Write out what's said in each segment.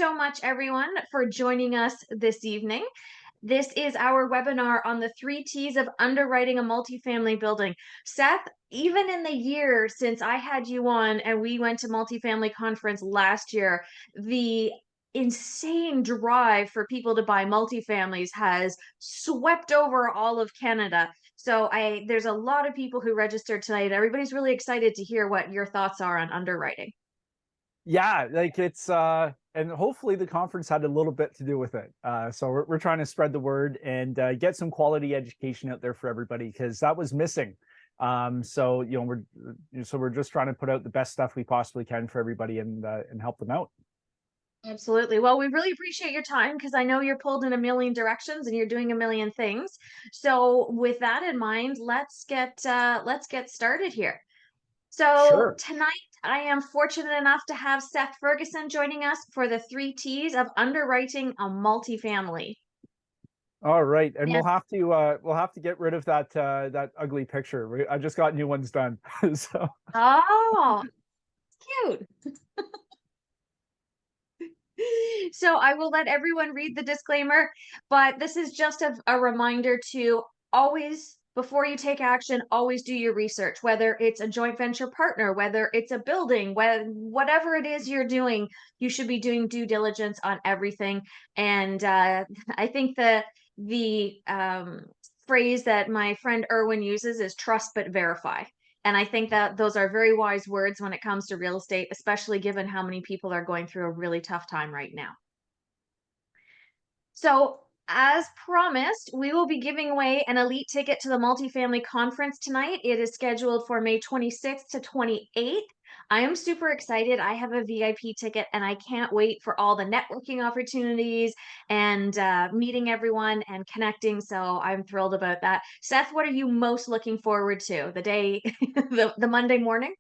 so much, everyone, for joining us this evening. This is our webinar on the 3 T's of underwriting a multifamily building. Seth, even in the year since I had you on and we went to multifamily conference last year, the insane drive for people to buy multifamilies has swept over all of Canada. So there's a lot of people who registered tonight. Everybody's really excited to hear what your thoughts are on underwriting. Yeah, like and hopefully the conference had a little bit to do with it. So we're trying to spread the word and get some quality education out there for everybody because that was missing. So we're just trying to put out the best stuff we possibly can for everybody and help them out. Absolutely. Well, we really appreciate your time because I know you're pulled in a million directions and you're doing a million things. So, with that in mind, let's get started here. So Sure. tonight, I am fortunate enough to have Seth Ferguson joining us for the 3 T's of underwriting a multifamily. All right, and And we'll have to get rid of that ugly picture. I just got new ones done. So oh, cute. So I will let everyone read the disclaimer, but this is just a reminder to always, before you take action, always do your research, whether it's a joint venture partner, whether it's a building, whatever it is you're doing, you should be doing due diligence on everything. And I think the phrase that my friend Erwin uses is trust but verify. And I think that those are very wise words when it comes to real estate, especially given how many people are going through a really tough time right now. So, as promised, we will be giving away an elite ticket to the multifamily conference tonight. It is scheduled for May 26th to 28th. I am super excited. I have a VIP ticket and I can't wait for all the networking opportunities and meeting everyone and connecting. So I'm thrilled about that. Seth, what are you most looking forward to? The day, the Monday morning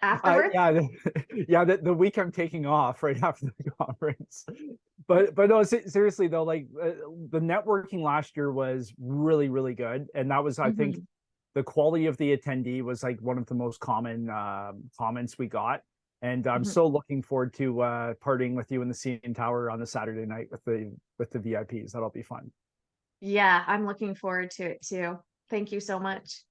afterwards? yeah, yeah, the week I'm taking off right after the conference. But no, seriously though, the networking last year was really good, and that was, I think, Mhm. the quality of the attendee was like one of the most common comments we got. And I'm Mhm. so looking forward to partying with you in the CN Tower on the Saturday night with the VIPs. That'll be fun. Yeah, I'm looking forward to it too. Thank you so much.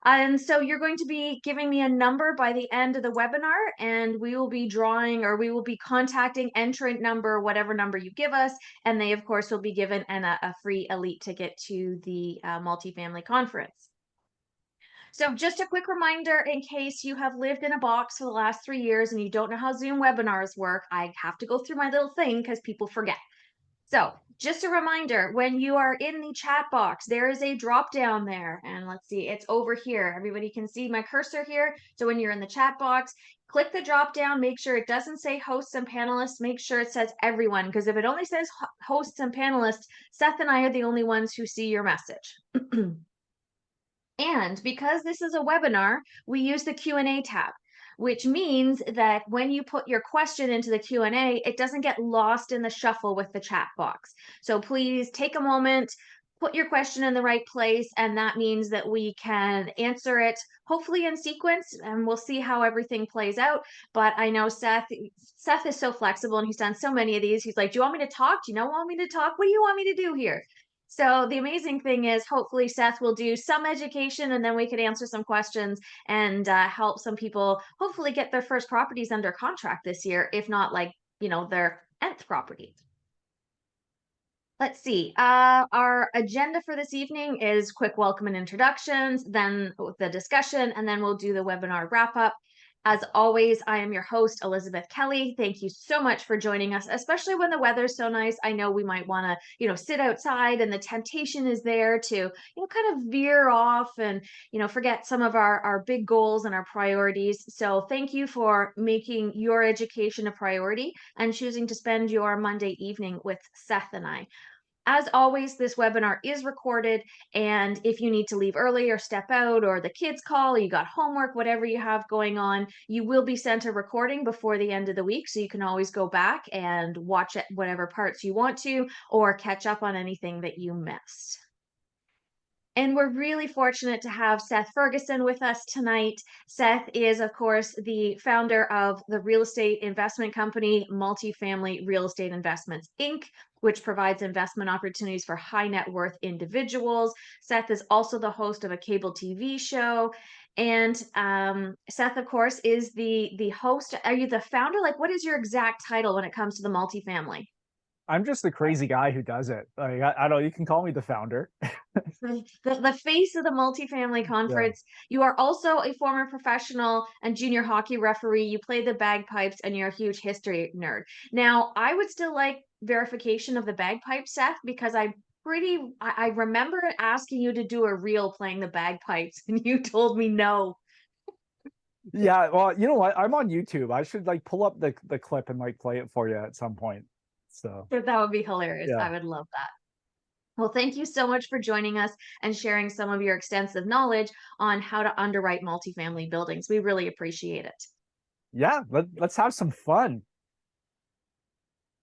And so you're going to be giving me a number by the end of the webinar, and we will be drawing or we will be contacting entrant number, whatever number you give us. And they, of course, will be given a free elite ticket to the multifamily conference. So just a quick reminder in case you have lived in a box for the last 3 years and you don't know how Zoom webinars work, I have to go through my little thing because people forget. So just a reminder, when you are in the chat box, there is a drop down there. And let's see, it's over here. Everybody can see my cursor here. So when you're in the chat box, click the drop down, make sure it doesn't say hosts and panelists, make sure it says everyone, because if it only says hosts and panelists, Seth and I are the only ones who see your message. And because this is a webinar, we use the Q&A tab, which means that when you put your question into the Q&A, it doesn't get lost in the shuffle with the chat box. So please take a moment, put your question in the right place, and that means that we can answer it hopefully in sequence, and we'll see how everything plays out. But I know Seth is so flexible and he's done so many of these. He's like, do you want me to talk? Do you not want me to talk? What do you want me to do here? So the amazing thing is hopefully Seth will do some education and then we could answer some questions and help some people hopefully get their first properties under contract this year, if not like, their nth property. Let's see. Our agenda for this evening is quick welcome and introductions, then the discussion, and then we'll do the webinar wrap up. As always, I am your host, Elizabeth Kelly. Thank you so much for joining us, especially when the weather's so nice. I know we might want to, sit outside and the temptation is there to, kind of veer off and, forget some of our big goals and our priorities. So thank you for making your education a priority and choosing to spend your Monday evening with Seth and I. As always, this webinar is recorded, and if you need to leave early or step out or the kids call or you got homework, whatever you have going on, you will be sent a recording before the end of the week, so you can always go back and watch it, whatever parts you want to, or catch up on anything that you missed. And we're really fortunate to have Seth Ferguson with us tonight. Seth is, of course, the founder of the real estate investment company, Multifamily Real Estate Investments, Inc., which provides investment opportunities for high net worth individuals. Seth is also the host of a cable TV show. And Seth, of course, is the host. Are you the founder? Like, what is your exact title when it comes to the multifamily? I'm just the crazy guy who does it. Like, I don't know, you can call me the founder. The face of the multifamily Yeah. conference. You are also a former professional and junior hockey referee. You play the bagpipes and you're a huge history nerd. Now, I would still like verification of the bagpipes, Seth, because I remember asking you to do a reel playing the bagpipes and you told me no. Yeah, well, you know what? I'm on YouTube. I should like pull up the clip and like play it for you at some point. So, But that would be hilarious. yeah. I would love that. Well, thank you so much for joining us and sharing some of your extensive knowledge on how to underwrite multifamily buildings. We really appreciate it. Yeah, let's have some fun.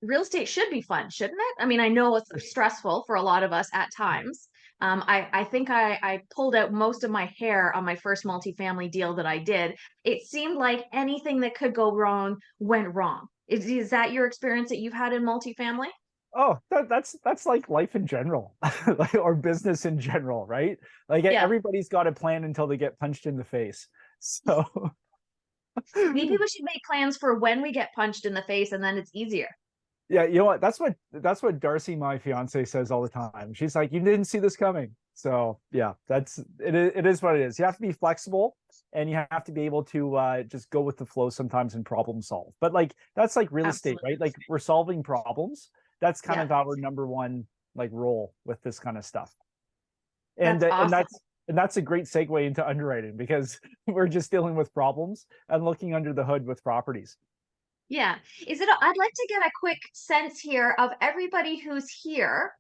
Real estate should be fun, shouldn't it? I mean, I know it's stressful for a lot of us at times. I think I pulled out most of my hair on my first multifamily deal that I did. It seemed like anything that could go wrong went wrong. Is that your experience that you've had in multifamily? Oh, that's like life in general, like, or business in general, right? Like Yeah. everybody's got a plan until they get punched in the face. So, Maybe we should make plans for when we get punched in the face and then it's easier. yeah, you know what? That's what Darcy, my fiance, says all the time. She's like, "You didn't see this coming." So, yeah, it is what it is. You have to be flexible and you have to be able to just go with the flow sometimes and problem solve. But like that's like real estate, Absolutely. right? Like we're solving problems. That's kind Yeah, of our number one like role with this kind of stuff. And that's uh, and awesome. that's and that's a great segue into underwriting because we're just dealing with problems and looking under the hood with properties. Yeah. I'd like to get a quick sense here of everybody who's here.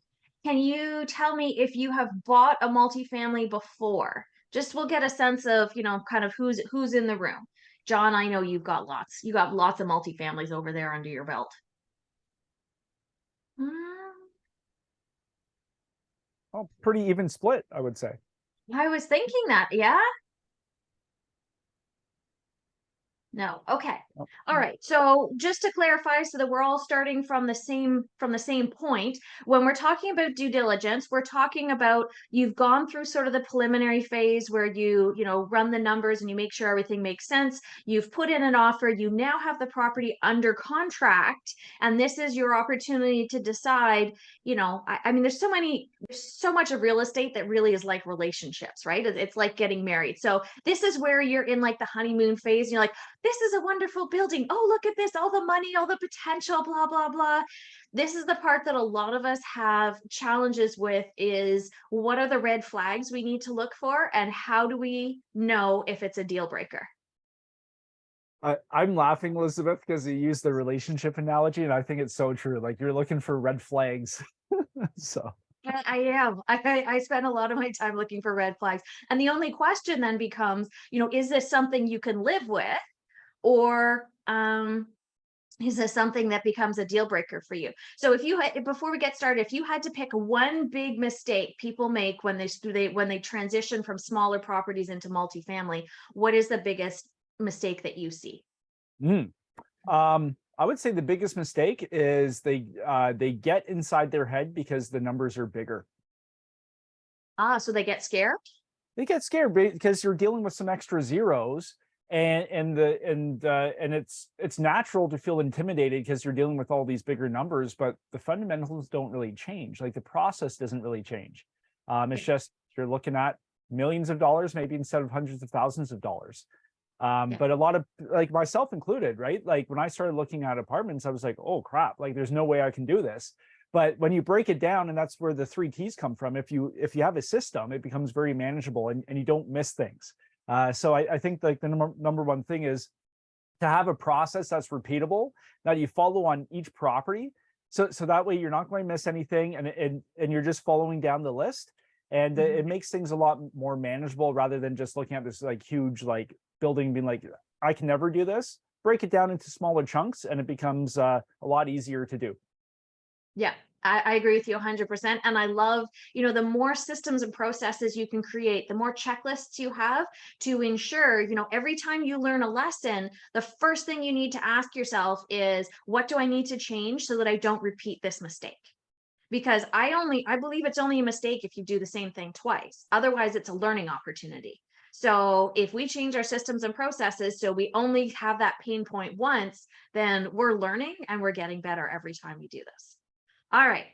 Can you tell me if you have bought a multifamily before? Just we'll get a sense of, kind of who's in the room. John, I know you've got lots. You got lots of multifamilies over there under your belt. Mm, Oh, pretty even split, I would say. I was thinking that. Yeah. No. Okay. Oh, All right. So just to clarify, so that we're all starting from the same point, when we're talking about due diligence, we're talking about you've gone through sort of the preliminary phase where you run the numbers and you make sure everything makes sense. You've put in an offer, you now have the property under contract, and this is your opportunity to decide, I mean, there's so much of real estate that really is like relationships, right? It's like getting married. So this is where you're in like the honeymoon phase, and you're like, this is a wonderful building. Oh, look at this, all the money, all the potential, blah, blah, blah. This is the part that a lot of us have challenges with is what are the red flags we need to look for and how do we know if it's a deal breaker? I'm laughing, Elizabeth, because you used the relationship analogy, and I think it's so true. Like you're looking for red flags. So, I am. I spend a lot of my time looking for red flags. And the only question then becomes, is this something you can live with? Or is this something that becomes a deal breaker for you? So before we get started, if you had to pick one big mistake people make when they transition from smaller properties into multifamily, what is the biggest mistake that you see? mm. I would say the biggest mistake is they get inside their head because the numbers are bigger. So they get scared? They get scared because you're dealing with some extra zeros, and it's natural to feel intimidated because you're dealing with all these bigger numbers, but the fundamentals don't really change. Like the process doesn't really change. It's Yeah. just you're looking at millions of dollars maybe instead of hundreds of thousands of dollars. Yeah. But a lot of, like myself included, right? Like when I started looking at apartments, I was like, oh crap, like there's no way I can do this. But when you break it down, and that's where the three T's come from, if you have a system, it becomes very manageable and you don't miss things. So I think like the number one thing is to have a process that's repeatable that you follow on each property. So that way you're not going to miss anything, and you're just following down the list. And Mhm. it makes things a lot more manageable rather than just looking at this like huge like building being like, I can never do this. Break it down into smaller chunks and it becomes a lot easier to do. Yeah. I agree with you 100%. And I love, the more systems and processes you can create, the more checklists you have to ensure, every time you learn a lesson, the first thing you need to ask yourself is, what do I need to change so that I don't repeat this mistake? Because I believe it's only a mistake if you do the same thing twice. Otherwise, it's a learning opportunity. So if we change our systems and processes so we only have that pain point once, then we're learning and we're getting better every time we do this. All right.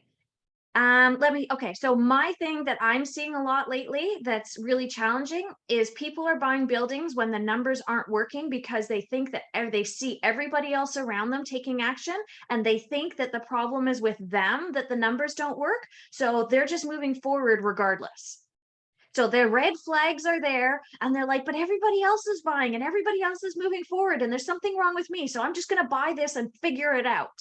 Okay. So my thing that I'm seeing a lot lately that's really challenging is people are buying buildings when the numbers aren't working because they think that they see everybody else around them taking action and they think that the problem is with them, that the numbers don't work. So they're just moving forward regardless. So their red flags are there and they're like, but everybody else is buying and everybody else is moving forward and there's something wrong with me. So I'm just going to buy this and figure it out.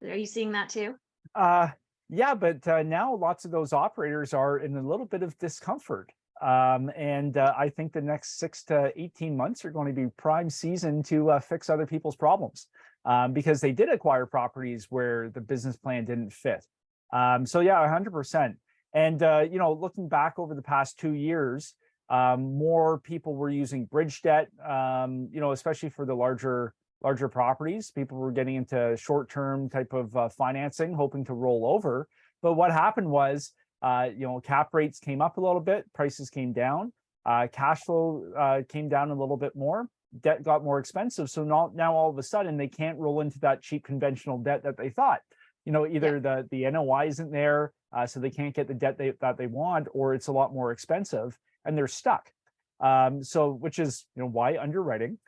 Are you seeing that too? Uh, yeah, but now lots of those operators are in a little bit of discomfort. And I think the next 6 to 18 months are going to be prime season to fix other people's problems because they did acquire properties where the business plan didn't fit. So yeah, 100%. And looking back over the past 2 years, more people were using bridge debt, especially for the larger properties. People were getting into short-term type of financing, hoping to roll over. But what happened was, cap rates came up a little bit, prices came down, cash flow came down a little bit more, debt got more expensive. So now all of a sudden they can't roll into that cheap conventional debt that they thought. Either the NOI isn't there, so they can't get the debt that they want, or it's a lot more expensive and they're stuck. So which is why underwriting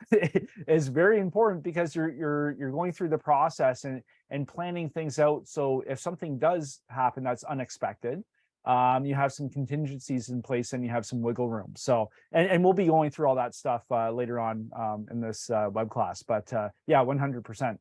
is very important, because you're going through the process and planning things out. So if something does happen that's unexpected, you have some contingencies in place and you have some wiggle room. So and we'll be going through all that stuff later on in this web class. But yeah, 100%.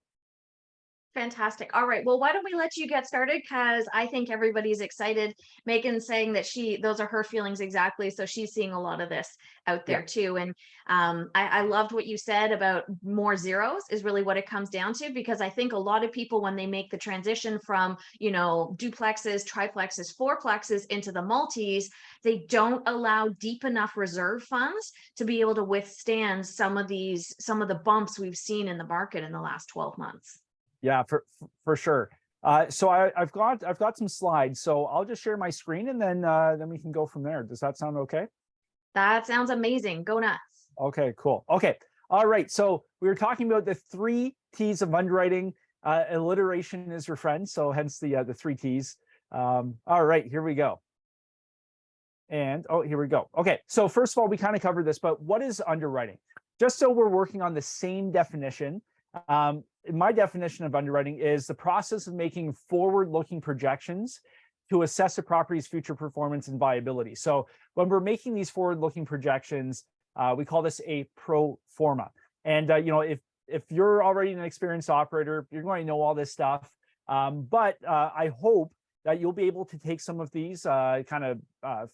Fantastic. All right. Well, why don't we let you get started? Because I think everybody's excited. Megan's saying that those are her feelings exactly. So she's seeing a lot of this out Yeah. there too. And I loved what you said about more zeros is really what it comes down to, because I think a lot of people, when they make the transition from, duplexes, triplexes, fourplexes into the multis, they don't allow deep enough reserve funds to be able to withstand some of the bumps we've seen in the market in the last 12 months. Yeah, for sure. So I've got some slides, so I'll just share my screen and then we can go from there. Does that sound okay? That sounds amazing. Go nuts. Okay, cool. Okay, all right. So we were talking about the 3 T's of underwriting. Alliteration is your friend, so hence the 3 T's. All right, here we go. And here we go. Okay, so first of all, we kind of covered this, but what is underwriting? Just so we're working on the same definition. My definition of underwriting is the process of making forward-looking projections to assess a property's future performance and viability. So when we're making these forward-looking projections, we call this a pro forma. And if you're already an experienced operator, you're going to know all this stuff. But I hope that you'll be able to take some of these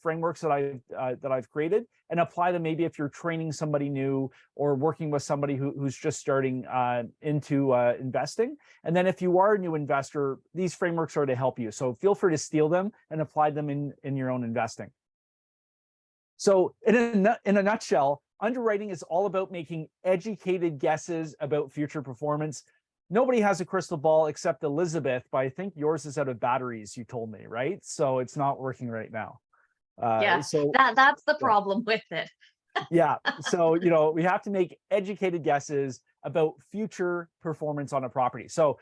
frameworks that I've created and apply them, maybe if you're training somebody new or working with somebody who's just starting into investing. And then if you are a new investor, these frameworks are to help you. So feel free to steal them and apply them in your own investing. So in a nutshell, underwriting is all about making educated guesses about future performance. Nobody has a crystal ball except Elizabeth, but I think yours is out of batteries, you told me, right? So it's not working right now. Yeah, so that's the problem with it. Yeah, so we have to make educated guesses about future performance on a property. So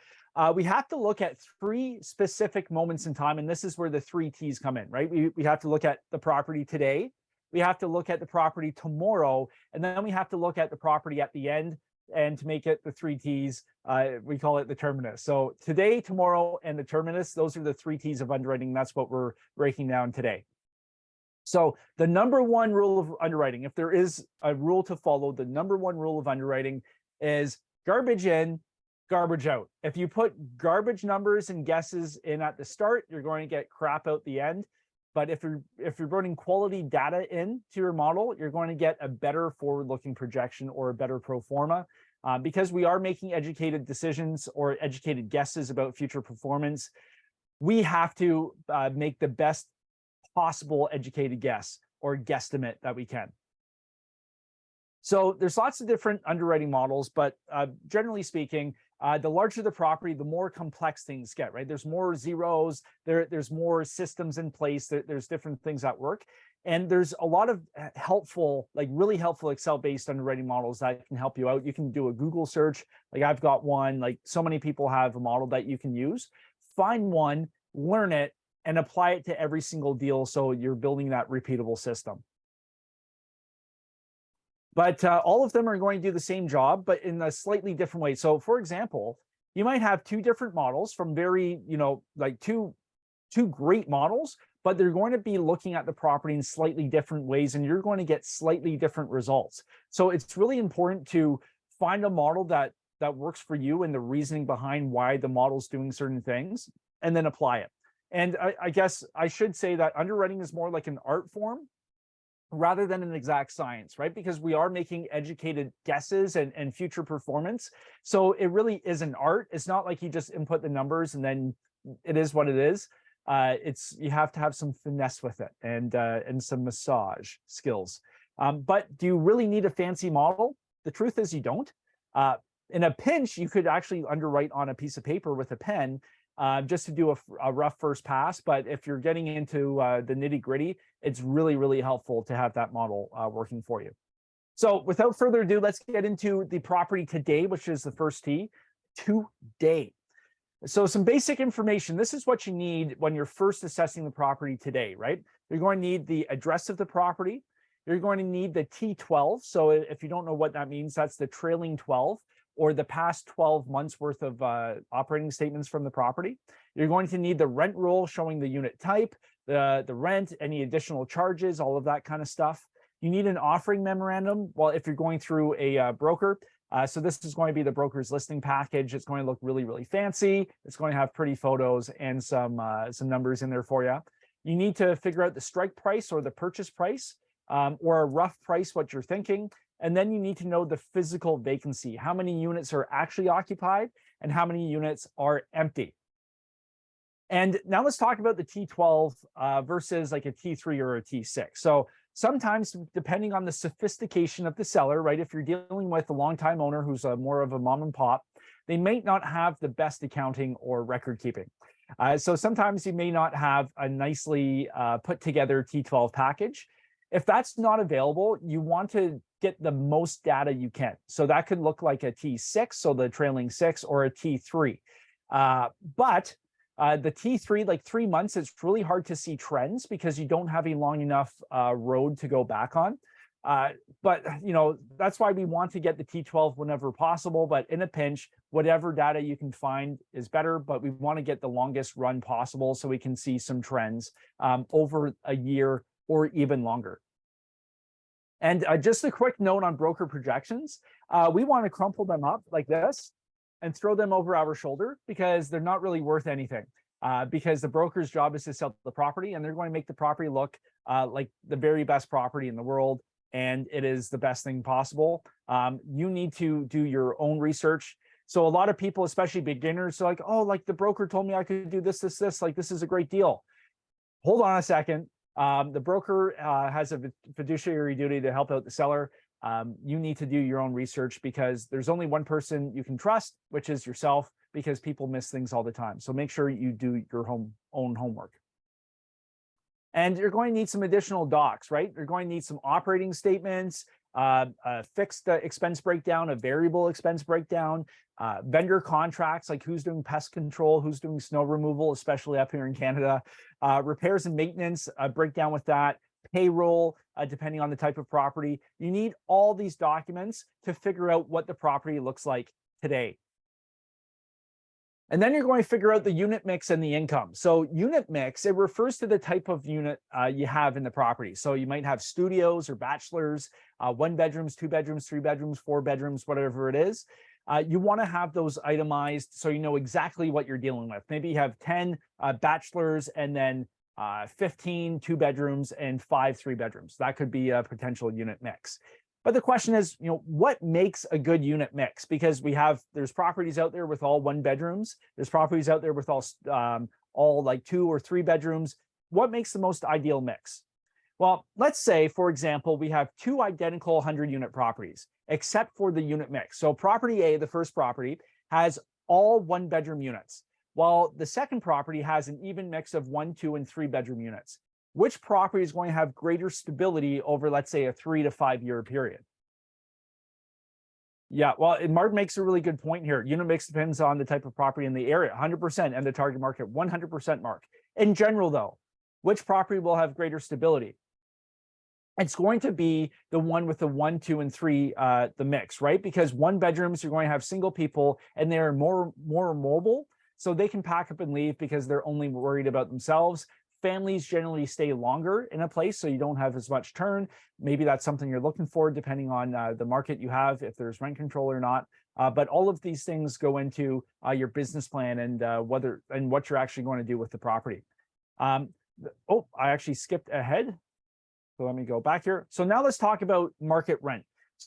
we have to look at 3 specific moments in time, and this is where the 3 T's come in, right? We have to look at the property today, we have to look at the property tomorrow, and then we have to look at the property at the end. And to make it the 3 T's, we call it the terminus. So today, tomorrow, and the terminus, those are the 3 T's of underwriting. That's what we're breaking down today. So the number 1 rule of underwriting, if there is a rule to follow, the number 1 rule of underwriting is garbage in, garbage out. If you put garbage numbers and guesses in at the start, you're going to get crap out the end. But if you're running quality data into your model, you're going to get a better forward-looking projection or a better pro forma. Because we are making educated decisions or educated guesses about future performance, we have to make the best possible educated guess or guesstimate that we can. So there's lots of different underwriting models, but generally speaking, the larger the property, the more complex things get, right? There's more zeros, there's more systems in place, there's different things at work. And there's a lot of helpful, like really helpful Excel-based underwriting models that can help you out. You can do a Google search, like I've got one, like so many people have a model that you can use. Find one, learn it, and apply it to every single deal so you're building that repeatable system. But all of them are going to do the same job, but in a slightly different way. So for example, you might have two different models from very, like two great models, but they're going to be looking at the property in slightly different ways, and you're going to get slightly different results. So it's really important to find a model that works for you and the reasoning behind why the model's doing certain things, and then apply it. And I guess I should say that underwriting is more like an art form rather than an exact science, right? Because we are making educated guesses and future performance. So it really is an art. It's not like you just input the numbers and then it is what it is. You have to have some finesse with it and some massage skills. But do you really need a fancy model? The truth is you don't. In a pinch, you could actually underwrite on a piece of paper with a pen just to do a rough first pass. But if you're getting into the nitty gritty, it's really, really helpful to have that model working for you. So without further ado, let's get into the property today, which is the first T, today. So some basic information. This is what you need when you're first assessing the property today, right? You're going to need the address of the property. You're going to need the T12. So if you don't know what that means, that's the trailing 12 or the past 12 months worth of operating statements from the property. You're going to need the rent roll showing the unit type, the rent, any additional charges, all of that kind of stuff. You need an offering memorandum. Well, if you're going through a broker, so this is going to be the broker's listing package. It's going to look really, really fancy. It's going to have pretty photos and some numbers in there for you. You need to figure out the strike price or the purchase price or a rough price, what you're thinking. And then you need to know the physical vacancy, how many units are actually occupied and how many units are empty. And now let's talk about the T12 versus like a T3 or a T6. So sometimes, depending on the sophistication of the seller, right? If you're dealing with a longtime owner who's more of a mom and pop, they may not have the best accounting or record keeping. So sometimes you may not have a nicely put together T12 package. If that's not available, you want to get the most data you can. So that could look like a T6, so the trailing 6, or a T3. But the T3, like 3 months, it's really hard to see trends because you don't have a long enough road to go back on. But that's why we want to get the T12 whenever possible. But in a pinch, whatever data you can find is better. But we want to get the longest run possible so we can see some trends over a year or even longer. And just a quick note on broker projections. We want to crumple them up like this and throw them over our shoulder because they're not really worth anything. Because the broker's job is to sell the property, and they're going to make the property look like the very best property in the world, and it is the best thing possible. You need to do your own research. So a lot of people, especially beginners, are like, oh, like the broker told me I could do this, like this is a great deal. Hold on a second. The broker has a fiduciary duty to help out the seller. You need to do your own research because there's only one person you can trust, which is yourself, because people miss things all the time. So make sure you do your own homework. And you're going to need some additional docs, right? You're going to need some operating statements, a fixed expense breakdown, a variable expense breakdown, vendor contracts, like who's doing pest control, who's doing snow removal, especially up here in Canada, repairs and maintenance, a breakdown with that, payroll, depending on the type of property. You need all these documents to figure out what the property looks like today. And then you're going to figure out the unit mix and the income. So unit mix, it refers to the type of unit you have in the property. So you might have studios or bachelors, 1 bedrooms, 2 bedrooms, 3 bedrooms, 4 bedrooms, whatever it is. You want to have those itemized so you know exactly what you're dealing with. Maybe you have 10 bachelors and then 15 2 bedrooms and 5 3 bedrooms. That could be a potential unit mix. But the question is, what makes a good unit mix? Because there's properties out there with all 1 bedrooms. There's properties out there with all all like 2 or 3 bedrooms. What makes the most ideal mix? Well, let's say, for example, we have 2 identical 100-unit properties, except for the unit mix. So property A, the first property, has all 1-bedroom units, while the second property has an even mix of 1, 2, and 3-bedroom units. Which property is going to have greater stability over, let's say, a 3 to 5 year period? Yeah, well, and Mark makes a really good point here. Unit mix depends on the type of property in the area, 100%, and the target market, 100%, Mark. In general, though, which property will have greater stability? It's going to be the one with the 1, 2, and 3, the mix, right? Because 1 bedrooms, you're going to have single people, and they're more mobile, so they can pack up and leave because they're only worried about themselves. Families generally stay longer in a place, so you don't have as much turn. Maybe that's something you're looking for, depending on the market you have, if there's rent control or not. But all of these things go into your business plan and what you're actually going to do with the property. I actually skipped ahead. So let me go back here. So now let's talk about market rent.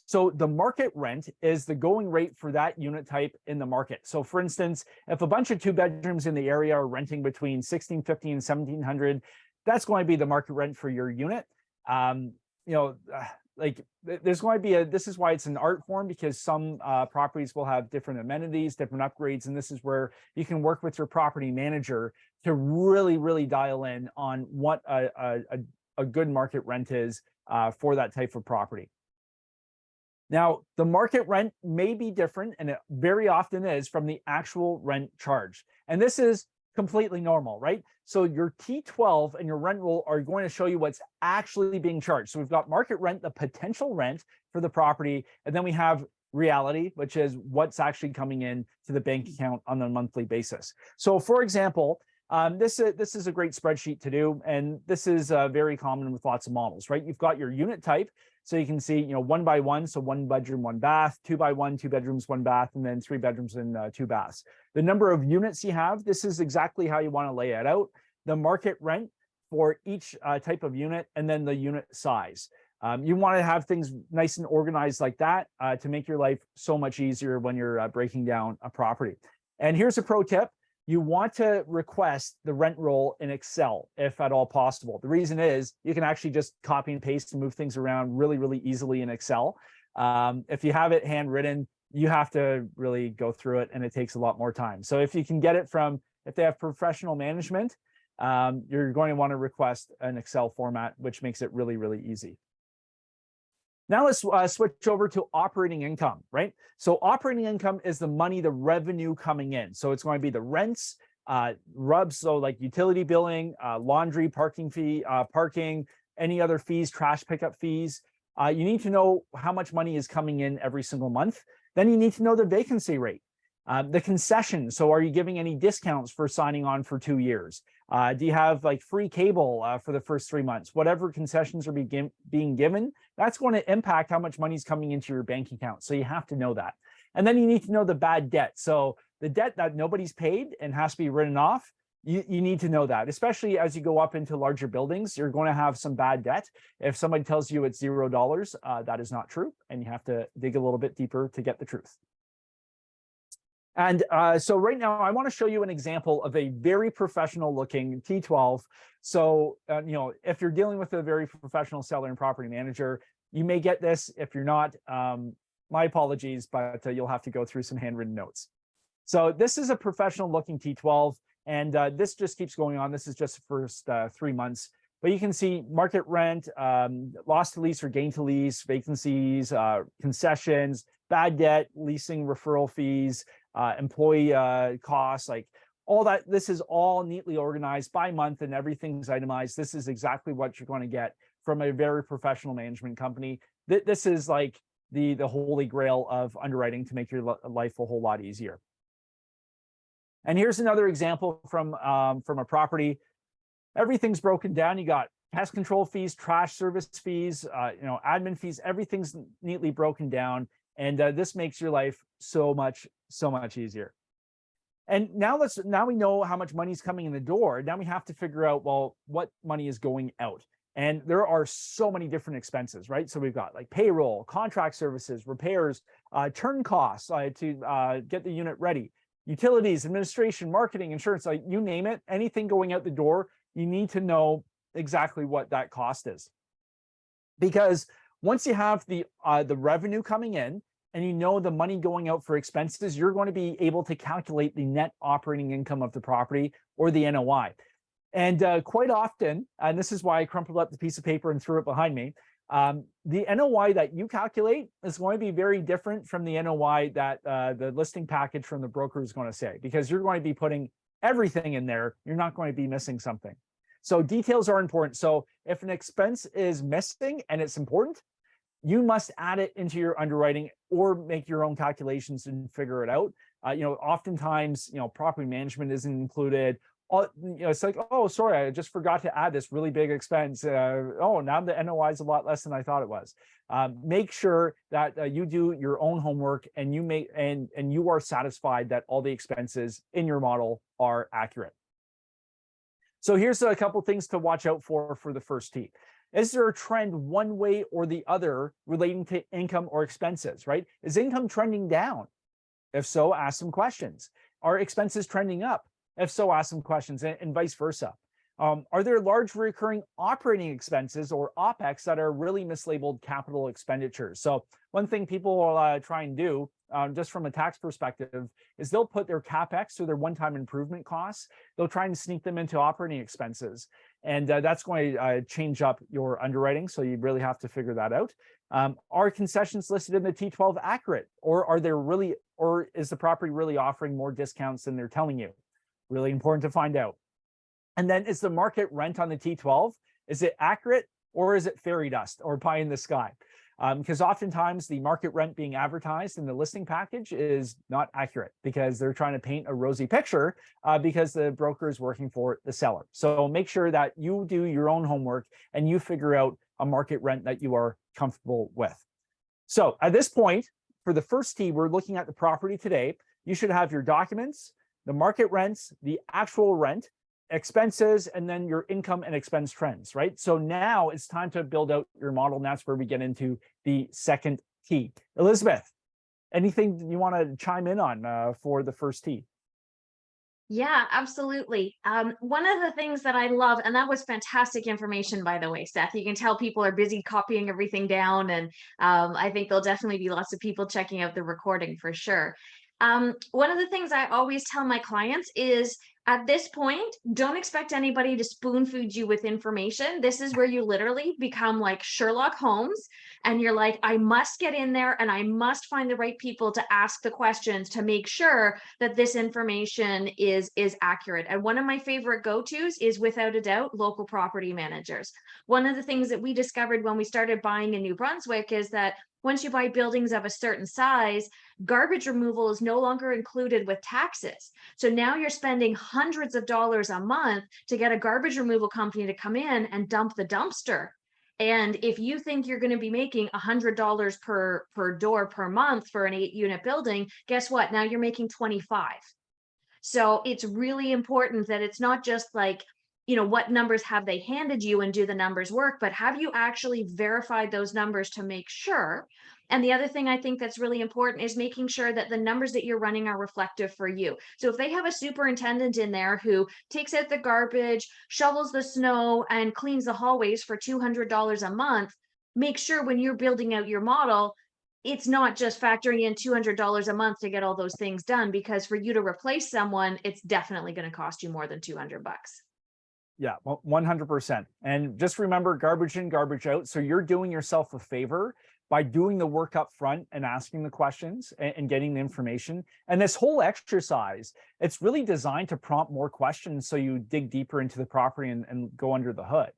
So the market rent is the going rate for that unit type in the market. So for instance, if a bunch of 2 bedrooms in the area are renting between $1,650 and $1,700, that's going to be the market rent for your unit. Like there's going to be this is why it's an art form, because some properties will have different amenities, different upgrades. And this is where you can work with your property manager to really dial in on what a good market rent is for that type of property. Now, the market rent may be different, and it very often is, from the actual rent charge. And this is completely normal, right? So your T12 and your rent roll are going to show you what's actually being charged. So we've got market rent, the potential rent for the property, and then we have reality, which is what's actually coming in to the bank account on a monthly basis. So for example, this is a great spreadsheet to do, and this is very common with lots of models, right? You've got your unit type, so you can see, 1 by 1, so 1 bedroom, 1 bath, 2 by 1, 2 bedrooms, 1 bath, and then 3 bedrooms and 2 baths. The number of units you have, this is exactly how you want to lay it out. The market rent for each type of unit, and then the unit size. You want to have things nice and organized like that to make your life so much easier when you're breaking down a property. And here's a pro tip. You want to request the rent roll in Excel, if at all possible. The reason is you can actually just copy and paste and move things around really easily in Excel. If you have it handwritten, you have to really go through it, and it takes a lot more time. So if you can get it if they have professional management, you're going to want to request an Excel format, which makes it really easy. Now let's switch over to operating income, right? So operating income is the money, the revenue coming in. So it's going to be the rents, RUBS, so like utility billing, laundry, parking fee, parking, any other fees, trash pickup fees. You need to know how much money is coming in every single month. Then you need to know the vacancy rate. The concessions, so are you giving any discounts for signing on for 2 years? Do you have like free cable for the first 3 months? Whatever concessions are being given, that's going to impact how much money is coming into your bank account. So you have to know that. And then you need to know the bad debt. So the debt that nobody's paid and has to be written off, you need to know that, especially as you go up into larger buildings, you're going to have some bad debt. If somebody tells you it's $0, that is not true. And you have to dig a little bit deeper to get the truth. And so right now, I want to show you an example of a very professional looking T12. So, if you're dealing with a very professional seller and property manager, you may get this. If you're not, my apologies, but you'll have to go through some handwritten notes. So this is a professional looking T12, and this just keeps going on. This is just the first 3 months. But you can see market rent, loss to lease or gain to lease, vacancies, concessions, bad debt, leasing referral fees, employee costs, like all that. This is all neatly organized by month, and everything's itemized. This is exactly what you're going to get from a very professional management company. This is like the holy grail of underwriting to make your life a whole lot easier. And here's another example from a property. Everything's broken down. You got pest control fees, trash service fees, admin fees. Everything's neatly broken down, and this makes your life so much easier. And now we know how much money is coming in the door. Now we have to figure out, well, what money is going out. And there are so many different expenses, right? So we've got like payroll, contract services, repairs, turn costs to get the unit ready. utilities, administration, marketing, insurance, like you name it, anything going out the door, you need to know exactly what that cost is. Because once you have the revenue coming in and you know the money going out for expenses, you're going to be able to calculate the net operating income of the property, or the NOI. And quite often, and this is why I crumpled up the piece of paper and threw it behind me, the NOI that you calculate is going to be very different from the NOI that the listing package from the broker is going to say, because you're going to be putting everything in there. You're not going to be missing something. So details are important. So if an expense is missing and it's important, you must add it into your underwriting or make your own calculations and figure it out. Oftentimes, property management isn't included. It's like, oh, sorry, I just forgot to add this really big expense. Now the NOI is a lot less than I thought it was. Make sure that you do your own homework and you are satisfied that all the expenses in your model are accurate. So here's a couple things to watch out for the first T. Is there a trend one way or the other relating to income or expenses, right? Is income trending down? If so, ask some questions. Are expenses trending up? If so, ask some questions, and vice versa. Are there large recurring operating expenses, or OPEX, that are really mislabeled capital expenditures? So one thing people will try and do, just from a tax perspective, is they'll put their CapEx, so their one-time improvement costs, they'll try and sneak them into operating expenses. And that's going to change up your underwriting. So you really have to figure that out. Are concessions listed in the T12 accurate, or is the property really offering more discounts than they're telling you? Really important to find out. And then, is the market rent on the T12, is it accurate, or is it fairy dust or pie in the sky? Because oftentimes the market rent being advertised in the listing package is not accurate, because they're trying to paint a rosy picture because the broker is working for the seller. So make sure that you do your own homework and you figure out a market rent that you are comfortable with. So at this point, for the first T, we're looking at the property today. You should have your documents, the market rents, the actual rent, expenses, and then your income and expense trends, right? So now it's time to build out your model, and that's where we get into the second T. Elizabeth, anything you want to chime in on for the first T? Yeah, absolutely. One of the things that I love, and that was fantastic information, by the way, Seth. You can tell people are busy copying everything down, and I think there'll definitely be lots of people checking out the recording for sure. One of the things I always tell my clients is, at this point, don't expect anybody to spoon feed you with information. This is where you literally become like Sherlock Holmes, and you're like, I must get in there and I must find the right people to ask the questions to make sure that this information is accurate. And one of my favorite go-tos is, without a doubt, local property managers. One of the things that we discovered when we started buying in New Brunswick is that once you buy buildings of a certain size, garbage removal is no longer included with taxes. So now you're spending hundreds of dollars a month to get a garbage removal company to come in and dump the dumpster. And if you think you're going to be making $100 per door per month for an 8-unit building, guess what? Now you're making 25. So it's really important that it's not just like, what numbers have they handed you and do the numbers work, but have you actually verified those numbers to make sure? And the other thing I think that's really important is making sure that the numbers that you're running are reflective for you. So if they have a superintendent in there who takes out the garbage, shovels the snow, and cleans the hallways for $200 a month, make sure when you're building out your model, it's not just factoring in $200 a month to get all those things done, because for you to replace someone, it's definitely going to cost you more than $200. Yeah, 100%. And just remember, garbage in, garbage out. So you're doing yourself a favor by doing the work up front and asking the questions and getting the information. And this whole exercise, it's really designed to prompt more questions so you dig deeper into the property and go under the hood.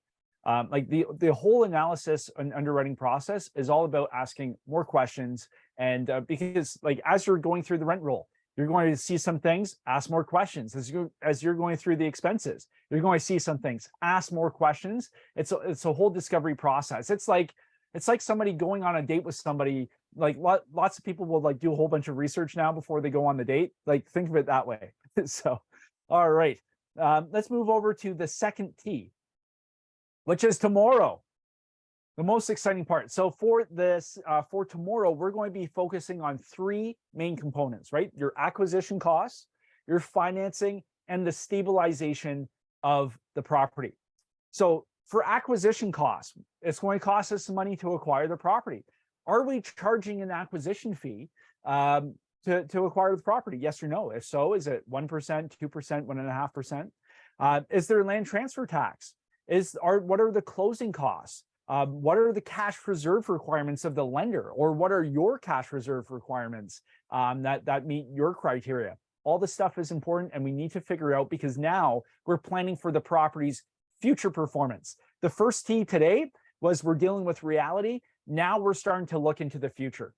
Like the whole analysis and underwriting process is all about asking more questions. And because like as you're going through the rent roll, you're going to see some things, ask more questions. As you're going through the expenses, you're going to see some things, ask more questions. It's a whole discovery process. It's like somebody going on a date with somebody. Like lots of people will like do a whole bunch of research now before they go on the date. Like think of it that way. So, all right, let's move over to the second T, which is tomorrow. The most exciting part. So for this, for tomorrow, we're going to be focusing on 3 main components, right? Your acquisition costs, your financing, and the stabilization of the property. So for acquisition costs, it's going to cost us some money to acquire the property. Are we charging an acquisition fee to acquire the property? Yes or no? If so, is it 1%, 2%, 1.5%? Is there land transfer tax? What are the closing costs? What are the cash reserve requirements of the lender, or what are your cash reserve requirements that meet your criteria? All this stuff is important, and we need to figure out, because now we're planning for the property's future performance. The first T today was we're dealing with reality. Now we're starting to look into the future.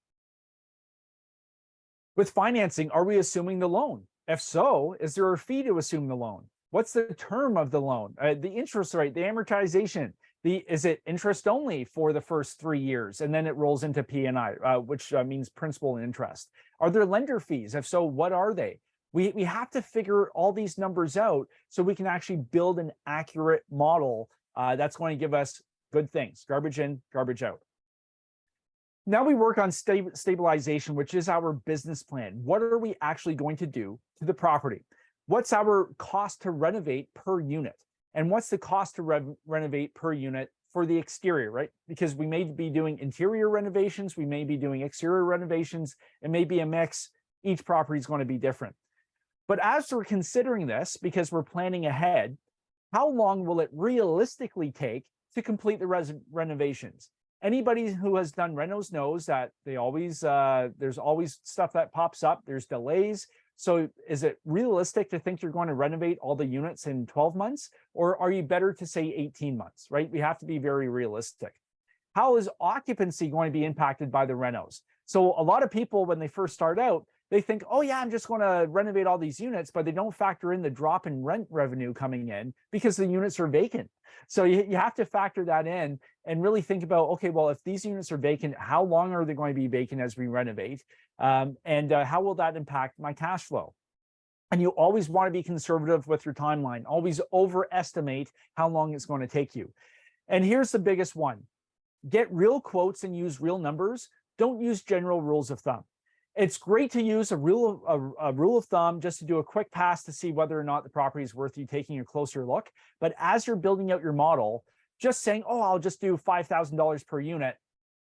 With financing, are we assuming the loan? If so, is there a fee to assume the loan? What's the term of the loan? The interest rate, the amortization. Is it interest only for the first 3 years, and then it rolls into P&I, which means principal and interest? Are there lender fees? If so, what are they? We have to figure all these numbers out so we can actually build an accurate model that's going to give us good things, garbage in, garbage out. Now we work on stabilization, which is our business plan. What are we actually going to do to the property? What's our cost to renovate per unit? And what's the cost to renovate per unit for the exterior, right? Because we may be doing interior renovations, we may be doing exterior renovations, it may be a mix. Each property is going to be different. But as we're considering this, because we're planning ahead, how long will it realistically take to complete the renovations? Anybody who has done renos knows that there's always stuff that pops up. There's delays. So is it realistic to think you're going to renovate all the units in 12 months? Or are you better to say 18 months, right? We have to be very realistic. How is occupancy going to be impacted by the renos? So a lot of people, when they first start out, they think, oh yeah, I'm just going to renovate all these units, but they don't factor in the drop in rent revenue coming in because the units are vacant. So you have to factor that in and really think about, okay, well, if these units are vacant, how long are they going to be vacant as we renovate? And how will that impact my cash flow? And you always want to be conservative with your timeline. Always overestimate how long it's going to take you. And here's the biggest one. Get real quotes and use real numbers. Don't use general rules of thumb. It's great to use a rule of thumb just to do a quick pass to see whether or not the property is worth you taking a closer look. But as you're building out your model, just saying, oh, I'll just do $5,000 per unit,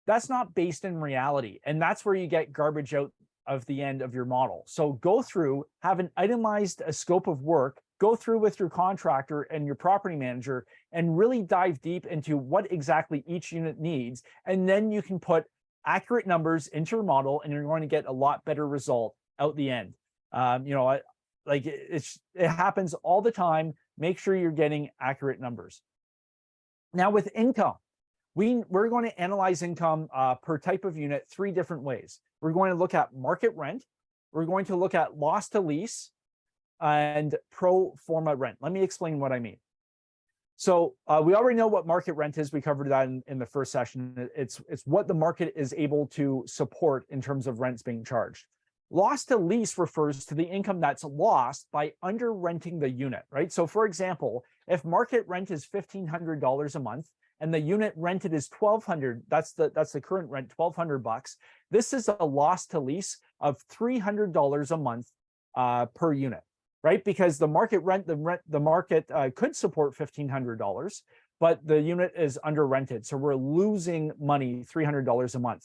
that's not based in reality. And that's where you get garbage out of the end of your model. So go through, have an itemized scope of work, go through with your contractor and your property manager, and really dive deep into what exactly each unit needs. And then you can put accurate numbers into your model, and you're going to get a lot better result out the end. It happens all the time. Make sure you're getting accurate numbers. Now with income, we're going to analyze income per type of unit 3 different ways. We're going to look at market rent. We're going to look at loss to lease and pro forma rent. Let me explain what I mean. So we already know what market rent is. We covered that in the first session. It's what the market is able to support in terms of rents being charged. Loss to lease refers to the income that's lost by under renting the unit, right? So for example, if market rent is $1,500 a month and the unit rented is $1,200, that's the current rent, $1,200. This is a loss to lease of $300 a month per unit. Right? Because the market rent, the market could support $1,500, but the unit is under rented. So we're losing money, $300 a month.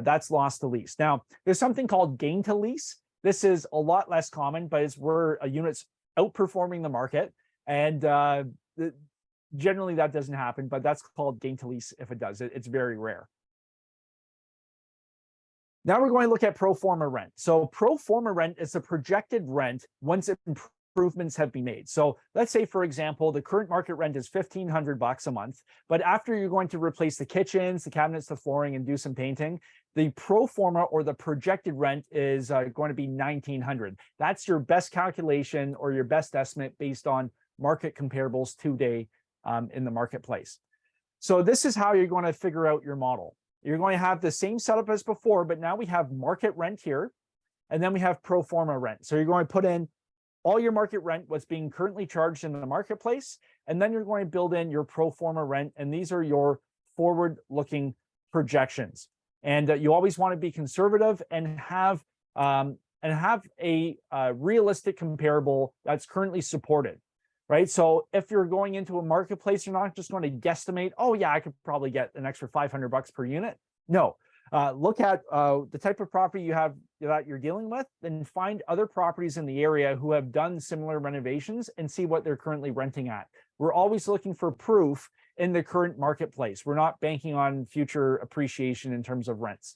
That's loss to lease. Now, there's something called gain to lease. This is a lot less common, but it's where a unit's outperforming the market. And generally that doesn't happen, but that's called gain to lease if it does. It's very rare. Now we're going to look at pro forma rent. So pro forma rent is the projected rent once improvements have been made. So let's say, for example, the current market rent is $1,500 a month, but after you're going to replace the kitchens, the cabinets, the flooring, and do some painting, the pro forma or the projected rent is going to be $1,900. That's your best calculation or your best estimate based on market comparables today in the marketplace. So this is how you're going to figure out your model. You're going to have the same setup as before, but now we have market rent here, and then we have pro forma rent. So you're going to put in all your market rent, what's being currently charged in the marketplace, and then you're going to build in your pro forma rent, and these are your forward-looking projections. And you always want to be conservative and have and have a realistic comparable that's currently supported, right? So if you're going into a marketplace, you're not just going to guesstimate, oh yeah, I could probably get an extra $500 per unit. No, look at the type of property you have that you're dealing with, and find other properties in the area who have done similar renovations and see what they're currently renting at. We're always looking for proof in the current marketplace. We're not banking on future appreciation in terms of rents.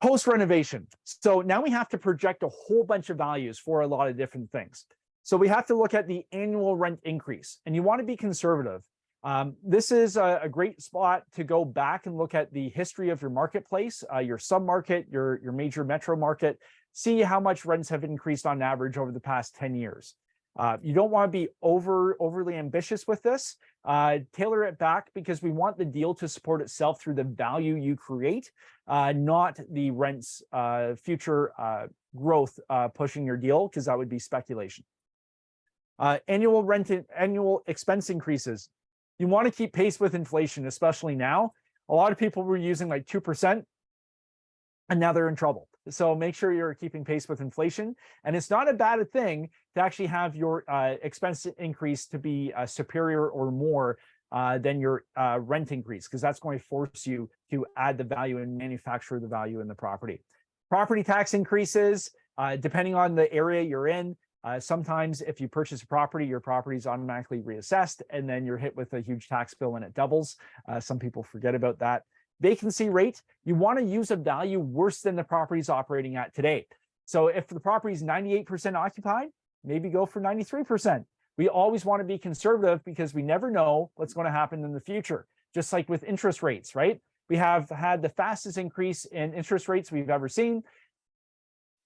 Post renovation. So now we have to project a whole bunch of values for a lot of different things. So we have to look at the annual rent increase, and you want to be conservative. This is a great spot to go back and look at the history of your marketplace, your submarket, your major metro market, see how much rents have increased on average over the past 10 years. You don't want to be overly ambitious with this. Tailor it back, because we want the deal to support itself through the value you create, not the rent's future growth pushing your deal, because that would be speculation. Annual expense increases. You want to keep pace with inflation, especially now. A lot of people were using like 2%, and now they're in trouble. So make sure you're keeping pace with inflation. And it's not a bad thing to actually have your expense increase to be superior or more than your rent increase, because that's going to force you to add the value and manufacture the value in the property. Property tax increases, depending on the area you're in. Sometimes if you purchase a property, your property is automatically reassessed, and then you're hit with a huge tax bill and it doubles. Some people forget about that. Vacancy rate, you want to use a value worse than the property's operating at today. So if the property is 98% occupied, maybe go for 93%. We always want to be conservative, because we never know what's going to happen in the future. Just like with interest rates, right? We have had the fastest increase in interest rates we've ever seen.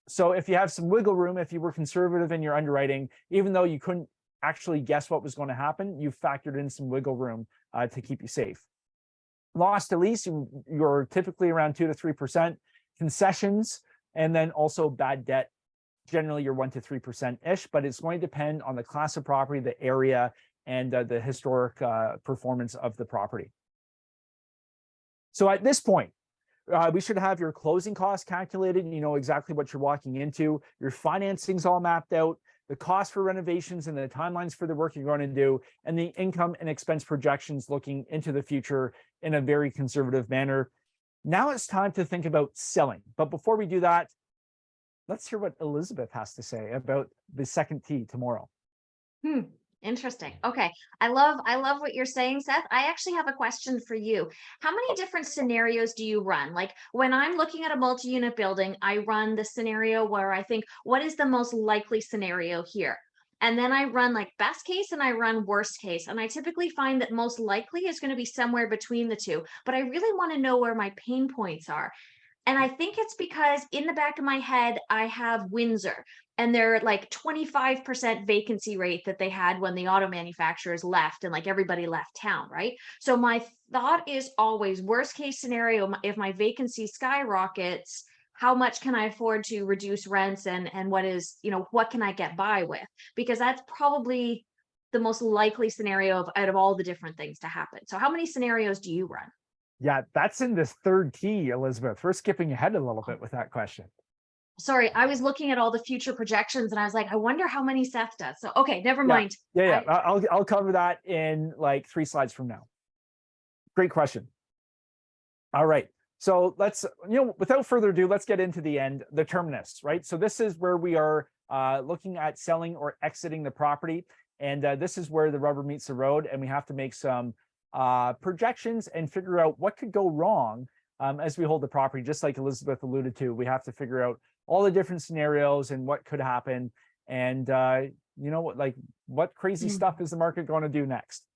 So if you have some wiggle room, if you were conservative in your underwriting, even though you couldn't actually guess what was going to happen, you factored in some wiggle room to keep you safe. Loss to lease, you're typically around 2 to 3%. Concessions, and then also bad debt, generally you're 1 to 3%-ish, but it's going to depend on the class of property, the area, and the historic performance of the property. So at this point, we should have your closing costs calculated. You know exactly what you're walking into. Your financing's all mapped out, the cost for renovations and the timelines for the work you're going to do, and the income and expense projections looking into the future in a very conservative manner. Now it's time to think about selling. But before we do that, let's hear what Elizabeth has to say about the second tee tomorrow. Interesting. Okay. I love what you're saying, Seth. I actually have a question for you. How many different scenarios do you run? Like when I'm looking at a multi-unit building, I run the scenario where I think, what is the most likely scenario here? And then I run like best case and I run worst case. And I typically find that most likely is going to be somewhere between the two. But I really want to know where my pain points are. And I think it's because in the back of my head, I have Windsor, and they're like 25% vacancy rate that they had when the auto manufacturers left and like everybody left town, right? So my thought is always worst case scenario, if my vacancy skyrockets, how much can I afford to reduce rents, and what is, what can I get by with? Because that's probably the most likely scenario out of all the different things to happen. So how many scenarios do you run? Yeah, that's in this third tee, Elizabeth. We're skipping ahead a little bit with that question. Sorry, I was looking at all the future projections and I was like, I wonder how many Seth does. So, okay, never mind. Yeah. I'll cover that in like 3 slides from now. Great question. All right. So let's, without further ado, let's get into the end, the terminus, right? So this is where we are looking at selling or exiting the property. And this is where the rubber meets the road, and we have to make some projections and figure out what could go wrong as we hold the property. Just like Elizabeth alluded to, we have to figure out all the different scenarios and what could happen, and what crazy stuff is the market going to do next.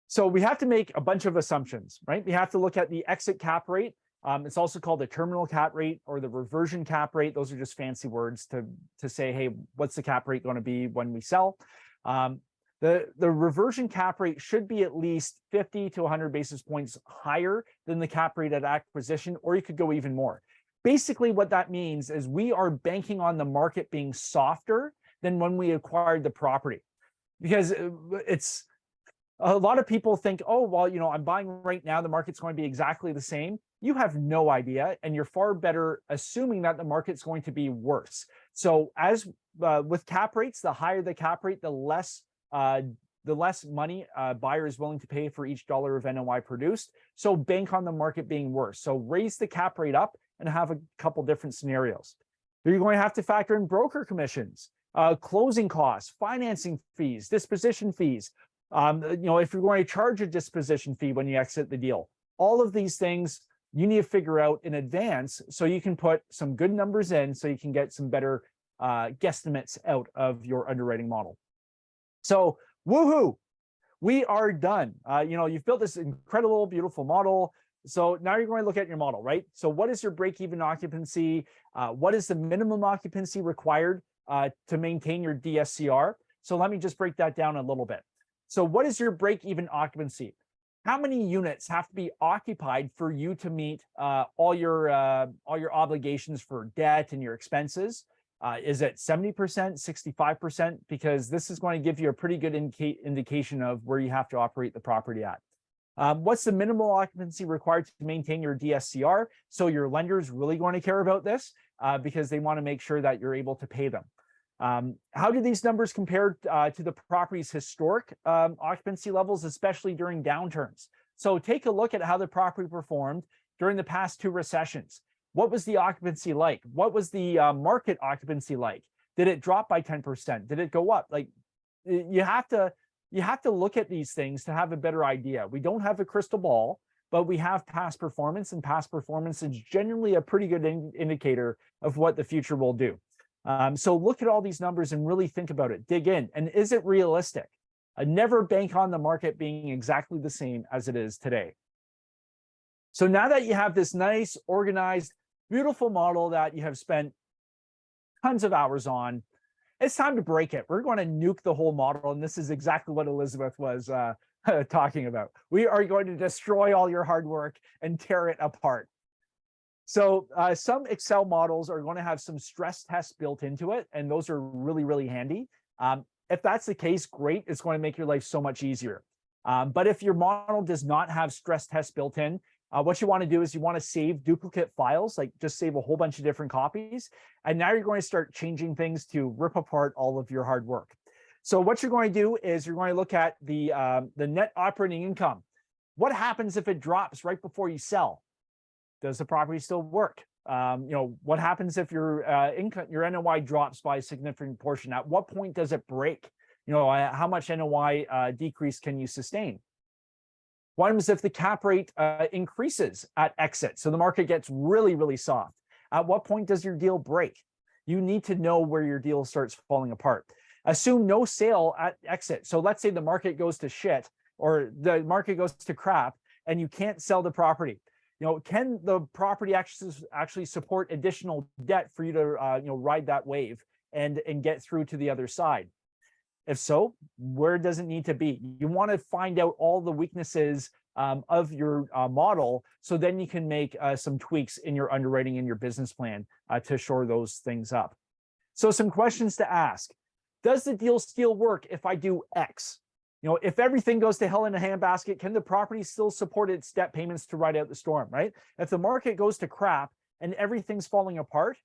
So we have to make a bunch of assumptions, right? We have to look at the exit cap rate. It's also called the terminal cap rate or the reversion cap rate. Those are just fancy words to say, hey, what's the cap rate going to be when we sell? The reversion cap rate should be at least 50 to 100 basis points higher than the cap rate at acquisition, or you could go even more. Basically, what that means is we are banking on the market being softer than when we acquired the property. Because it's a lot of people think, oh, well, I'm buying right now, the market's going to be exactly the same. you have no idea, and you're far better assuming that the market's going to be worse. So as with cap rates, the higher the cap rate, the less money a buyer is willing to pay for each dollar of NOI produced. So bank on the market being worse. So raise the cap rate up and have a couple different scenarios. You're going to have to factor in broker commissions, closing costs, financing fees, disposition fees. If you're going to charge a disposition fee when you exit the deal, all of these things you need to figure out in advance so you can put some good numbers in so you can get some better guesstimates out of your underwriting model. So woohoo, we are done. You've built this incredible, beautiful model. So now you're going to look at your model, right? So what is your break-even occupancy? What is the minimum occupancy required to maintain your DSCR? So let me just break that down a little bit. So what is your break-even occupancy? How many units have to be occupied for you to meet all your obligations for debt and your expenses? Is it 70%, 65%? Because this is going to give you a pretty good indication of where you have to operate the property at. What's the minimal occupancy required to maintain your DSCR? So your lender's really going to care about this because they want to make sure that you're able to pay them. How do these numbers compare to the property's historic occupancy levels, especially during downturns? So take a look at how the property performed during the past 2 recessions. What was the occupancy like? What was the market occupancy like? Did it drop by 10%? Did it go up? Like you have to look at these things to have a better idea. We don't have a crystal ball, but we have past performance, and past performance is generally a pretty good indicator of what the future will do. So look at all these numbers and really think about it, dig in. And is it realistic? Never bank on the market being exactly the same as it is today. So now that you have this nice, organized, beautiful model that you have spent tons of hours on, it's time to break it. We're going to nuke the whole model. And this is exactly what Elizabeth was talking about. We are going to destroy all your hard work and tear it apart. So some Excel models are going to have some stress tests built into it, and those are really, really handy. If that's the case, great. It's going to make your life so much easier. But if your model does not have stress tests built in, what you want to do is you want to save duplicate files, like just save a whole bunch of different copies. And now you're going to start changing things to rip apart all of your hard work. So what you're going to do is you're going to look at the net operating income. What happens if it drops right before you sell? Does the property still work? What happens if your income, your NOI drops by a significant portion? At what point does it break? How much NOI decrease can you sustain? What happens if the cap rate increases at exit? So the market gets really, really soft. At what point does your deal break? You need to know where your deal starts falling apart. Assume no sale at exit. So let's say the market goes to shit or the market goes to crap and you can't sell the property. Can the property actually support additional debt for you to ride that wave and get through to the other side? If so, where does it need to be? You want to find out all the weaknesses of your model, so then you can make some tweaks in your underwriting and your business plan to shore those things up. So some questions to ask. Does the deal still work if I do X? If everything goes to hell in a handbasket, can the property still support its debt payments to ride out the storm, right? If the market goes to crap and everything's falling apart,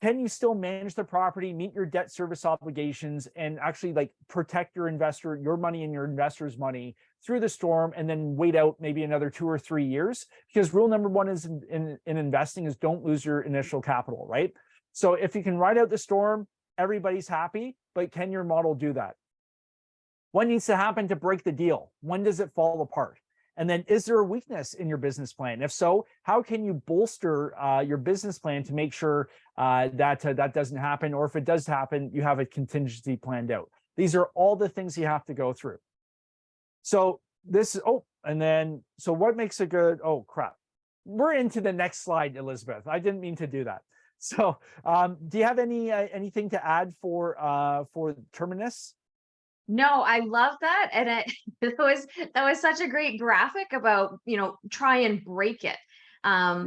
can you still manage the property, meet your debt service obligations, and actually protect your money and your investor's money through the storm, and then wait out maybe another 2 or 3 years? Because rule number 1 is in investing is don't lose your initial capital, right? So if you can ride out the storm, everybody's happy, but can your model do that? What needs to happen to break the deal? When does it fall apart? And then is there a weakness in your business plan? If so, how can you bolster your business plan to make sure that doesn't happen? Or if it does happen, you have a contingency planned out. These are all the things you have to go through. So what makes a good, oh crap. We're into the next slide, Elizabeth. I didn't mean to do that. So do you have anything to add for Terminus? No, I love that. And that was such a great graphic about, try and break it. Yeah.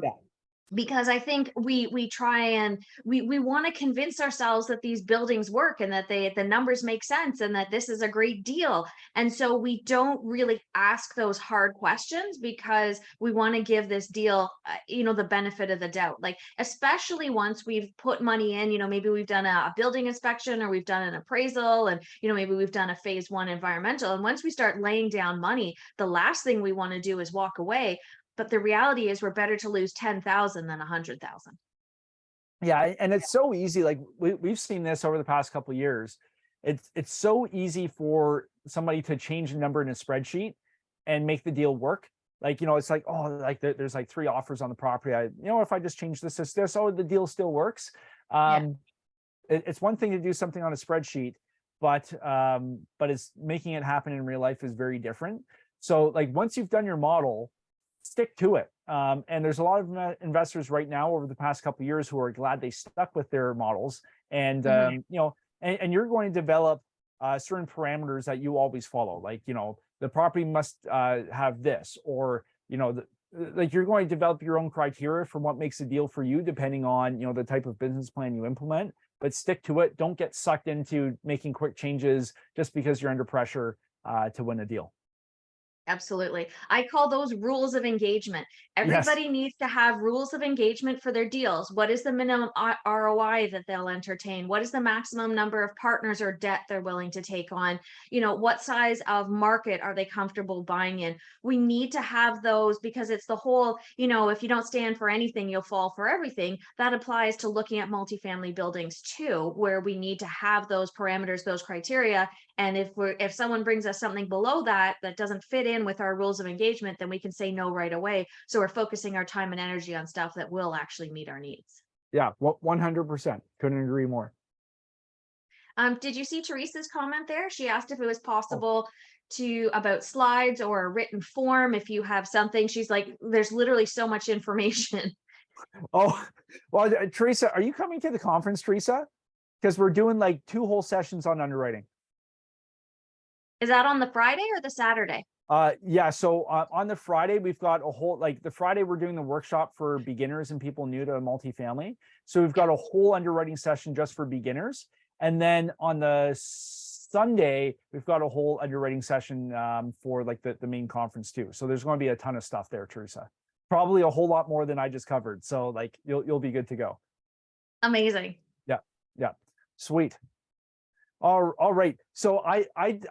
because I think we try and we want to convince ourselves that these buildings work and that the numbers make sense and that this is a great deal. And so we don't really ask those hard questions because we want to give this deal, the benefit of the doubt. Like, especially once we've put money in, maybe we've done a building inspection or we've done an appraisal, and maybe we've done a phase one environmental. And once we start laying down money, the last thing we want to do is walk away. But the reality is we're better to lose 10,000 than 100,000. Yeah, and it's so easy. Like we've seen this over the past couple of years. It's so easy for somebody to change a number in a spreadsheet and make the deal work. Like, it's like, oh, like there's like 3 offers on the property. If I just change this, oh, the deal still works. Yeah, It's one thing to do something on a spreadsheet, but it's making it happen in real life is very different. So like once you've done your model, stick to it. And there's a lot of investors right now over the past couple of years who are glad they stuck with their models. And mhm, and you're going to develop certain parameters that you always follow. Like, the property must have this, or like you're going to develop your own criteria for what makes a deal for you, depending on the type of business plan you implement. But stick to it. Don't get sucked into making quick changes just because you're under pressure to win a deal. absolutely. I call those rules of engagement. Yes. Everybody needs to have rules of engagement for their deals. What is the minimum ROI that they'll entertain? What is the maximum number of partners or debt they're willing to take on? What size of market are they comfortable buying in? We need to have those, because it's the whole, if you don't stand for anything, you'll fall for everything. That applies to looking at multifamily buildings too, where we need to have those parameters, those criteria. And if someone brings us something below that doesn't fit in with our rules of engagement, then we can say no right away. So we're focusing our time and energy on stuff that will actually meet our needs. Yeah. 100%. Couldn't agree more. Did you see Teresa's comment there? She asked if it was Oh, possible to about slides or a written form. If you have something, she's like, there's literally so much information. oh, well, Teresa, are you coming to the conference, Teresa? Because we're doing like 2 whole sessions on underwriting. Is that on the Friday or the Saturday? Yeah. So on the Friday, we've got a whole, like the Friday, we're doing the workshop for beginners and people new to multifamily. So we've Yeah. got a whole underwriting session just for beginners. And then on the Sunday, we've got a whole underwriting session for like the main conference too. So there's going to be a ton of stuff there, Teresa. Probably a whole lot more than I just covered. So like you'll be good to go. Amazing. Yeah. Yeah. Sweet. All right. So I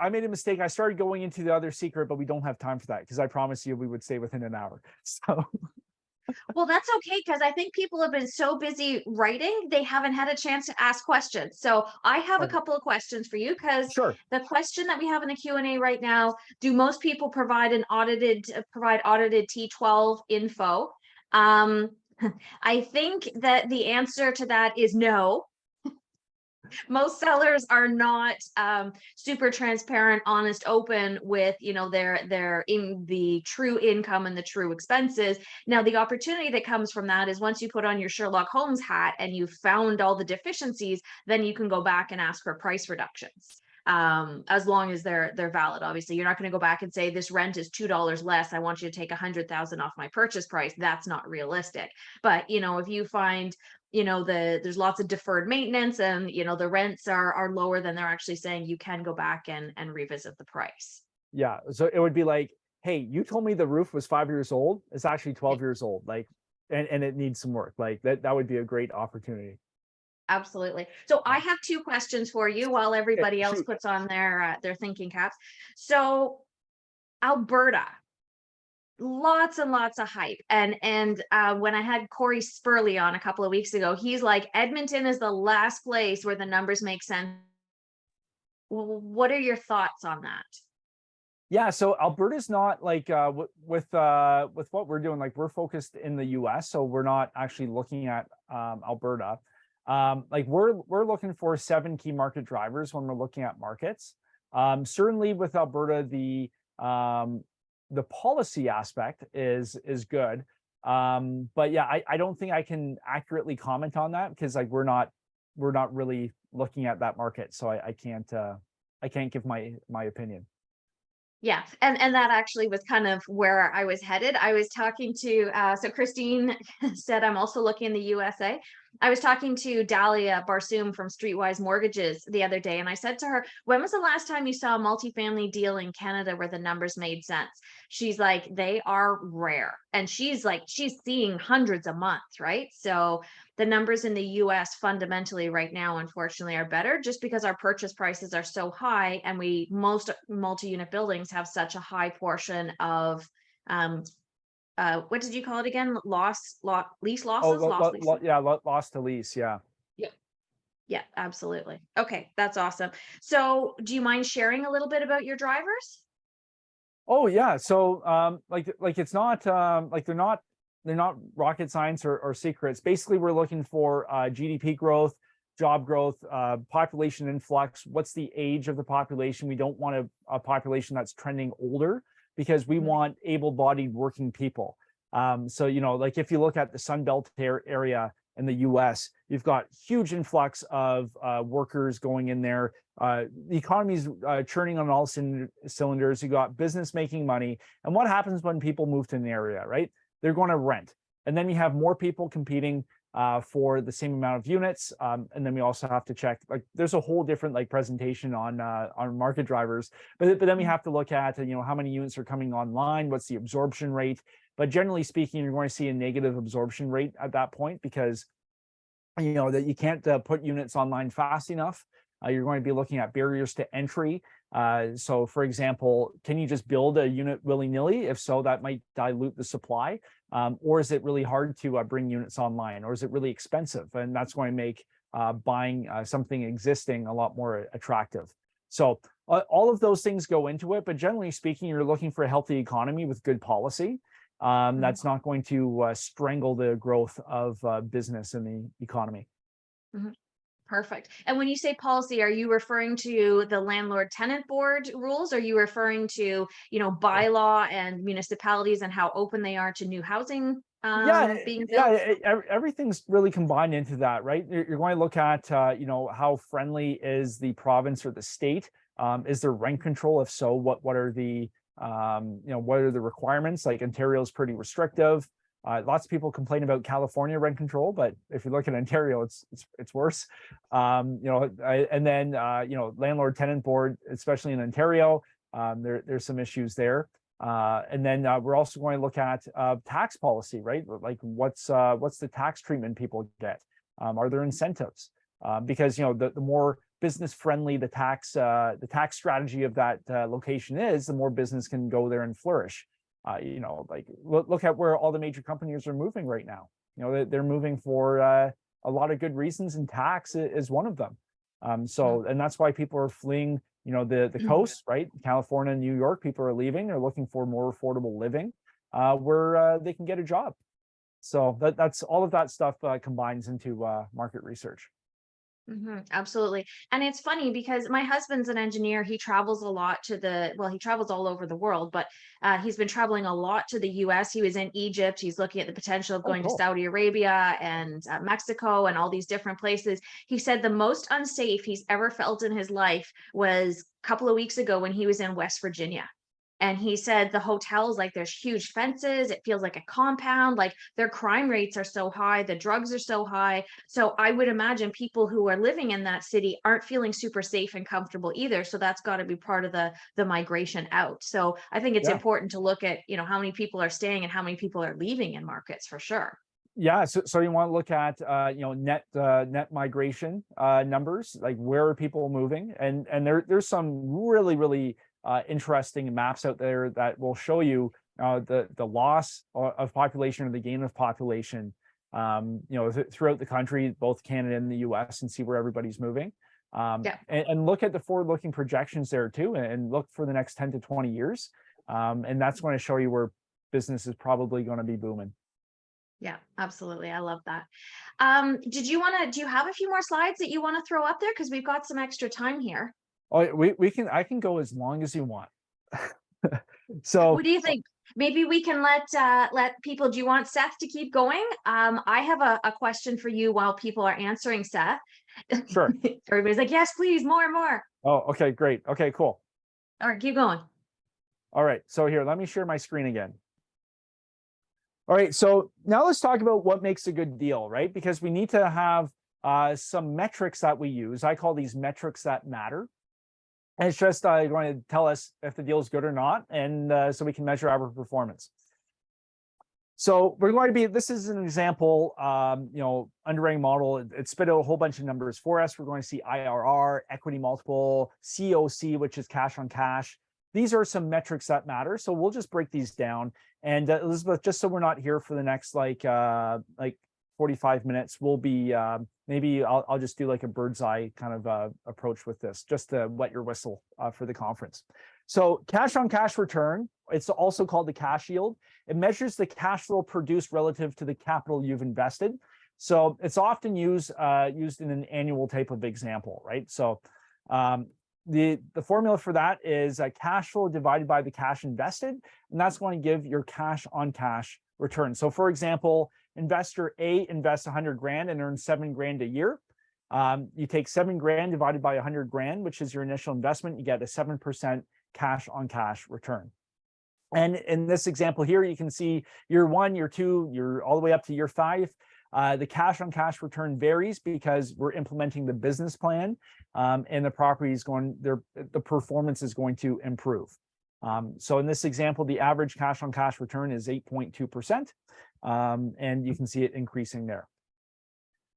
made a mistake. I started going into the other secret, but we don't have time for that because I promised you we would stay within an hour. So Well, that's okay, because I think people have been so busy writing, they haven't had a chance to ask questions. So I have a okay, couple of questions for you, because sure. the question that we have in the Q&A right now, do most people provide audited T12 info? Um, I think that the answer to that is no. Most sellers are not super transparent, honest, open with their in the true income and the true expenses. Now, the opportunity that comes from that is once you put on your Sherlock Holmes hat and you've found all the deficiencies, then you can go back and ask for price reductions, as long as they're valid. Obviously, you're not going to go back and say this rent is $2 less, I want you to take 100,000 off my purchase price. That's not realistic. But if you find there's lots of deferred maintenance, and the rents are lower than they're actually saying, you can go back and revisit the price. Yeah. So it would be like, hey, you told me the roof was 5 years old. It's actually 12 years old. Like, and it needs some work. Like that would be a great opportunity. Absolutely. So I Yeah. have two questions for you while Okay, everybody else shoot. puts on their thinking caps. So Alberta, lots and lots of hype, and when I had Corey Spurley on a couple of weeks ago, he's like, Edmonton is the last place where the numbers make sense. What are your thoughts on that? Yeah, so Alberta's not like with what we're doing, like we're focused in the US, so we're not actually looking at Alberta. Like we're looking for 7 key market drivers when we're looking at markets. Certainly with Alberta, the policy aspect is good. But yeah, I don't think I can accurately comment on that because like we're not really looking at that market. So I can't give my opinion. Yeah, and that actually was kind of where I was headed. I was talking to so Christine said I'm also looking in the USA. I was talking to Dahlia Barsoom from Streetwise Mortgages the other day, and I said to her, "When was the last time you saw a multifamily deal in Canada where the numbers made sense?" She's like, "They are rare," and she's like, she's seeing hundreds a month, right? So the numbers in the US fundamentally right now, unfortunately, are better just because our purchase prices are so high and we most multi-unit buildings have such a high portion of um what did you call it again? Lease Oh, losses, loss leases. yeah, lost to lease. Yeah. Yeah. Yeah, absolutely. Okay, that's awesome. So do you mind sharing a little bit about your drivers? Oh yeah. So like it's not like they're not rocket science or secrets. Basically, we're looking for GDP growth, job growth, population influx. What's the age of the population? We don't want a population that's trending older because we Mhm. want able-bodied working people. So like if you look at the Sun Belt area in the US, you've got huge influx of workers going in there. The economy's churning on all cylinders. You got business making money. And what happens when people move to an area, right? They're going to rent. And then you have more people competing for the same amount of units. And then we also have to check, like there's a whole different like presentation on market drivers. But then we have to look at, how many units are coming online, what's the absorption rate. But generally speaking, you're going to see a negative absorption rate at that point because that you can't put units online fast enough. You're going to be looking at barriers to entry. So, for example, can you just build a unit willy-nilly? If so, that might dilute the supply. Or is it really hard to bring units online? Or is it really expensive? And that's going to make buying something existing a lot more attractive. So all of those things go into it. But generally speaking, you're looking for a healthy economy with good policy. Mhm. That's not going to strangle the growth of business in the economy. Mhm. Perfect. And when you say policy, are you referring to the landlord tenant board rules? Are you referring to, bylaw and municipalities and how open they are to new housing Yeah, being built? yeah, everything's really combined into that, right? You're going to look at, how friendly is the province or the state? Is there rent control? If so, what are what are the requirements? Like Ontario is pretty restrictive. Lots of people complain about California rent control, but if you look at Ontario, it's worse. And then landlord tenant board, especially in Ontario, there's some issues there. And then we're also going to look at tax policy, right? Like what's the tax treatment people get? Are there incentives? Because the more business friendly the tax strategy of that location is, the more business can go there and flourish. Like look at where all the major companies are moving right now. They're moving for a lot of good reasons, and tax is one of them. And that's why people are fleeing the coast, right? California and New York, people are leaving. They're looking for more affordable living where they can get a job. So that's all of that stuff combines into market research. Absolutely. And it's funny because my husband's an engineer. He travels a lot he travels all over the world, but he's been traveling a lot to the US. He was in Egypt. He's looking at the potential of Oh, going to cool. Saudi Arabia and Mexico and all these different places. He said the most unsafe he's ever felt in his life was a couple of weeks ago when he was in West Virginia. And he said the hotels, like there's huge fences, it feels like a compound, like their crime rates are so high, the drugs are so high. So I would imagine people who are living in that city aren't feeling super safe and comfortable either. So that's got to be part of the migration out. So I think it's Yeah. important to look at, how many people are staying and how many people are leaving in markets for sure. Yeah, so you want to look at net migration numbers, like where are people moving, and there's some really interesting maps out there that will show you the loss of population or the gain of population, throughout the country, both Canada and the U.S., and see where everybody's moving, Yeah. and look at the forward-looking projections there too, and look for the next 10 to 20 years, and that's going to show you where business is probably going to be booming. Yeah, absolutely. I love that. Do you have a few more slides that you want to throw up there? Because we've got some extra time here. Oh, I can go as long as you want. What So, do you think? Maybe we can let people. Do you want Seth to keep going? I have a question for you while people are answering Seth. sure. Everybody's like, yes, please, more, more. Oh, okay, great. Okay, cool. All right, keep going. All right, so here, let me share my screen again. All right, so now let's talk about what makes a good deal, right? Because we need to have some metrics that we use. I call these metrics that matter. And it's just going to tell us if the deal is good or not, and so we can measure our performance. So we're going to be, this is an example, underwriting model. It spit out a whole bunch of numbers for us. We're going to see IRR, equity multiple, COC, which is cash on cash. These are some metrics that matter. So we'll just break these down. And Elizabeth, just so we're not here for the next like 45 minutes, we'll be, maybe I'll just do like a bird's eye kind of approach with this, just to wet your whistle for the conference. So cash on cash return, it's also called the cash yield. It measures the cash flow produced relative to the capital you've invested. So it's often used in an annual type of example, right? So the formula for that is cash flow divided by the cash invested, and that's going to give your cash on cash return. So for example, investor A invests 100 grand and earns 7 grand a year. You take 7 grand divided by 100 grand, which is your initial investment, you get a 7% cash on cash return. And in this example here, you can see year 1, year 2, you're all the way up to year 5. The cash on cash return varies because we're implementing the business plan, and the property is the performance is going to improve. So in this example, the average cash on cash return is 8.2%, and you can see it increasing there.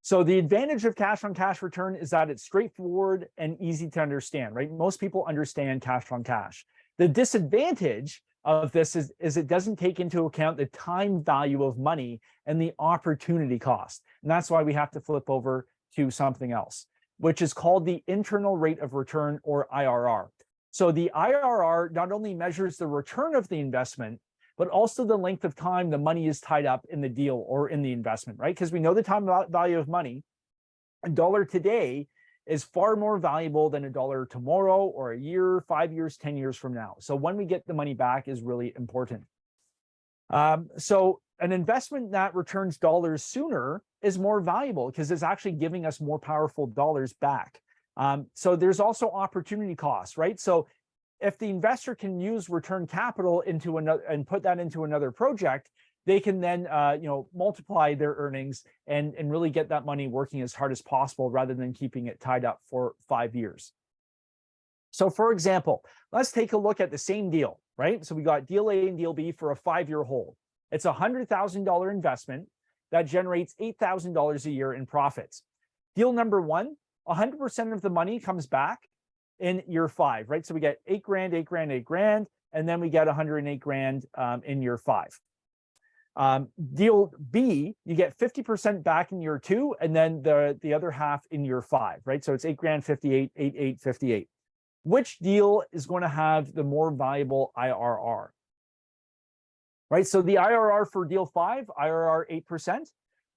So the advantage of cash on cash return is that it's straightforward and easy to understand, right? Most people understand cash on cash. The disadvantage of this is it doesn't take into account the time value of money and the opportunity cost. And that's why we have to flip over to something else, which is called the internal rate of return, or IRR. So the IRR not only measures the return of the investment, but also the length of time the money is tied up in the deal or in the investment, right? Because we know the time value of money. $1 today is far more valuable than $1 tomorrow, or a year, 5 years, 10 years from now. So when we get the money back is really important. So an investment that returns dollars sooner is more valuable because it's actually giving us more powerful dollars back. So there's also opportunity costs, right? So if the investor can use return capital into another and put that into another project, they can then multiply their earnings and really get that money working as hard as possible rather than keeping it tied up for 5 years. So for example, let's take a look at the same deal, right? So we got deal A and deal B for a 5-year hold. It's a $100,000 investment that generates $8,000 a year in profits. Deal number 1, 100% of the money comes back in year 5, right? So we get 8 grand, 8 grand, 8 grand, and then we get 108 grand in year 5. Deal B, you get 50% back in year 2, and then the other half in year 5, right? So it's 8 grand, 58, 8, 8, 58. Which deal is going to have the more valuable IRR? Right, so the IRR for deal 5, IRR 8%,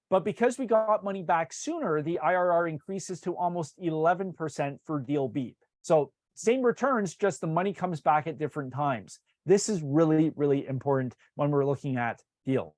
but because we got money back sooner, the IRR increases to almost 11% for deal B. So same returns, just the money comes back at different times. This is really, really important when we're looking at deals.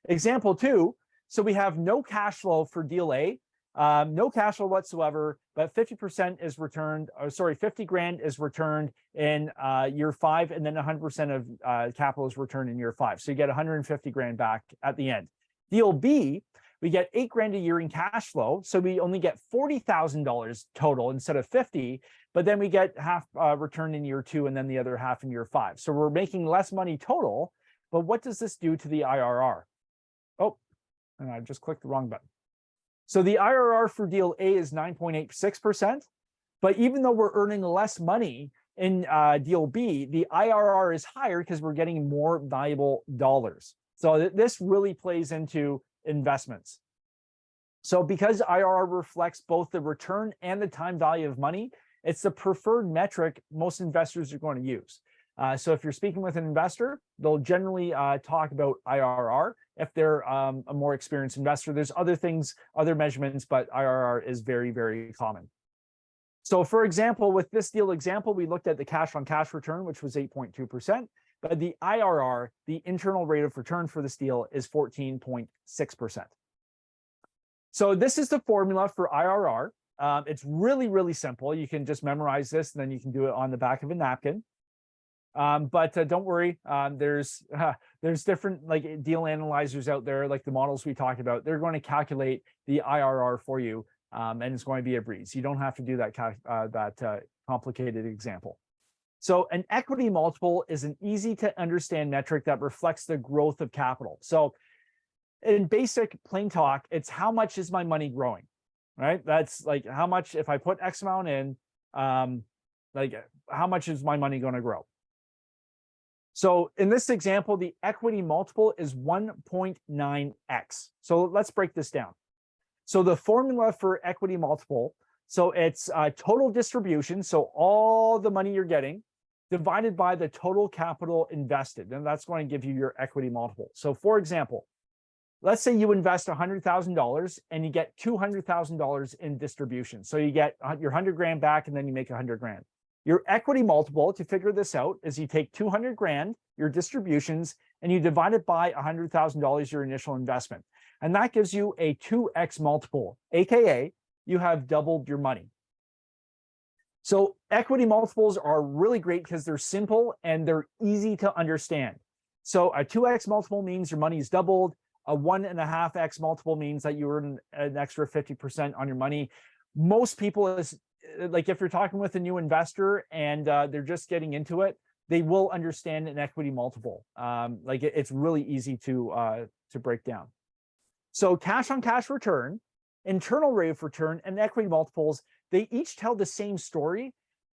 Example 2, so we have no cash flow for deal A, no cash flow whatsoever, but 50% is returned, 50 grand is returned in year 5, and then 100% of capital is returned in year 5. So you get 150 grand back at the end. Deal B, we get 8 grand a year in cash flow, so we only get $40,000 total instead of 50, but then we get half returned in year 2 and then the other half in year 5. So we're making less money total, but what does this do to the IRR? Oh, and I just clicked the wrong button. So the IRR for deal A is 9.86%, but even though we're earning less money in deal B, the IRR is higher because we're getting more valuable dollars. So this really plays into investments. So because IRR reflects both the return and the time value of money, it's the preferred metric most investors are going to use. So if you're speaking with an investor, they'll generally talk about IRR. If they're a more experienced investor, there's other things, other measurements, but IRR is very, very common. So for example, with this deal example, we looked at the cash on cash return, which was 8.2%, but the IRR, the internal rate of return for this deal, is 14.6%. So this is the formula for IRR. It's really, really simple. You can just memorize this, and then you can do it on the back of a napkin. But don't worry, there's different like deal analyzers out there, like the models we talked about. They're going to calculate the IRR for you, and it's going to be a breeze. You don't have to do that complicated example. So an equity multiple is an easy to understand metric that reflects the growth of capital. So in basic plain talk, it's how much is my money growing, right? That's like how much, if I put X amount in, like how much is my money going to grow? So in this example, the equity multiple is 1.9x. So let's break this down. So the formula for equity multiple, so it's total distribution, so all the money you're getting, divided by the total capital invested, and that's going to give you your equity multiple. So for example, let's say you invest $100,000 and you get $200,000 in distribution. So you get your 100 grand back and then you make 100 grand. Your equity multiple to figure this out is you take 200 grand, your distributions, and you divide it by $100,000, your initial investment. And that gives you a 2x multiple, AKA you have doubled your money. So equity multiples are really great because they're simple and they're easy to understand. So a 2x multiple means your money is doubled. A 1.5x multiple means that you earn an extra 50% on your money. Most people, is like if you're talking with a new investor and they're just getting into it, they will understand an equity multiple. Like it's really easy to break down. So cash on cash return, internal rate of return, and equity multiples, they each tell the same story,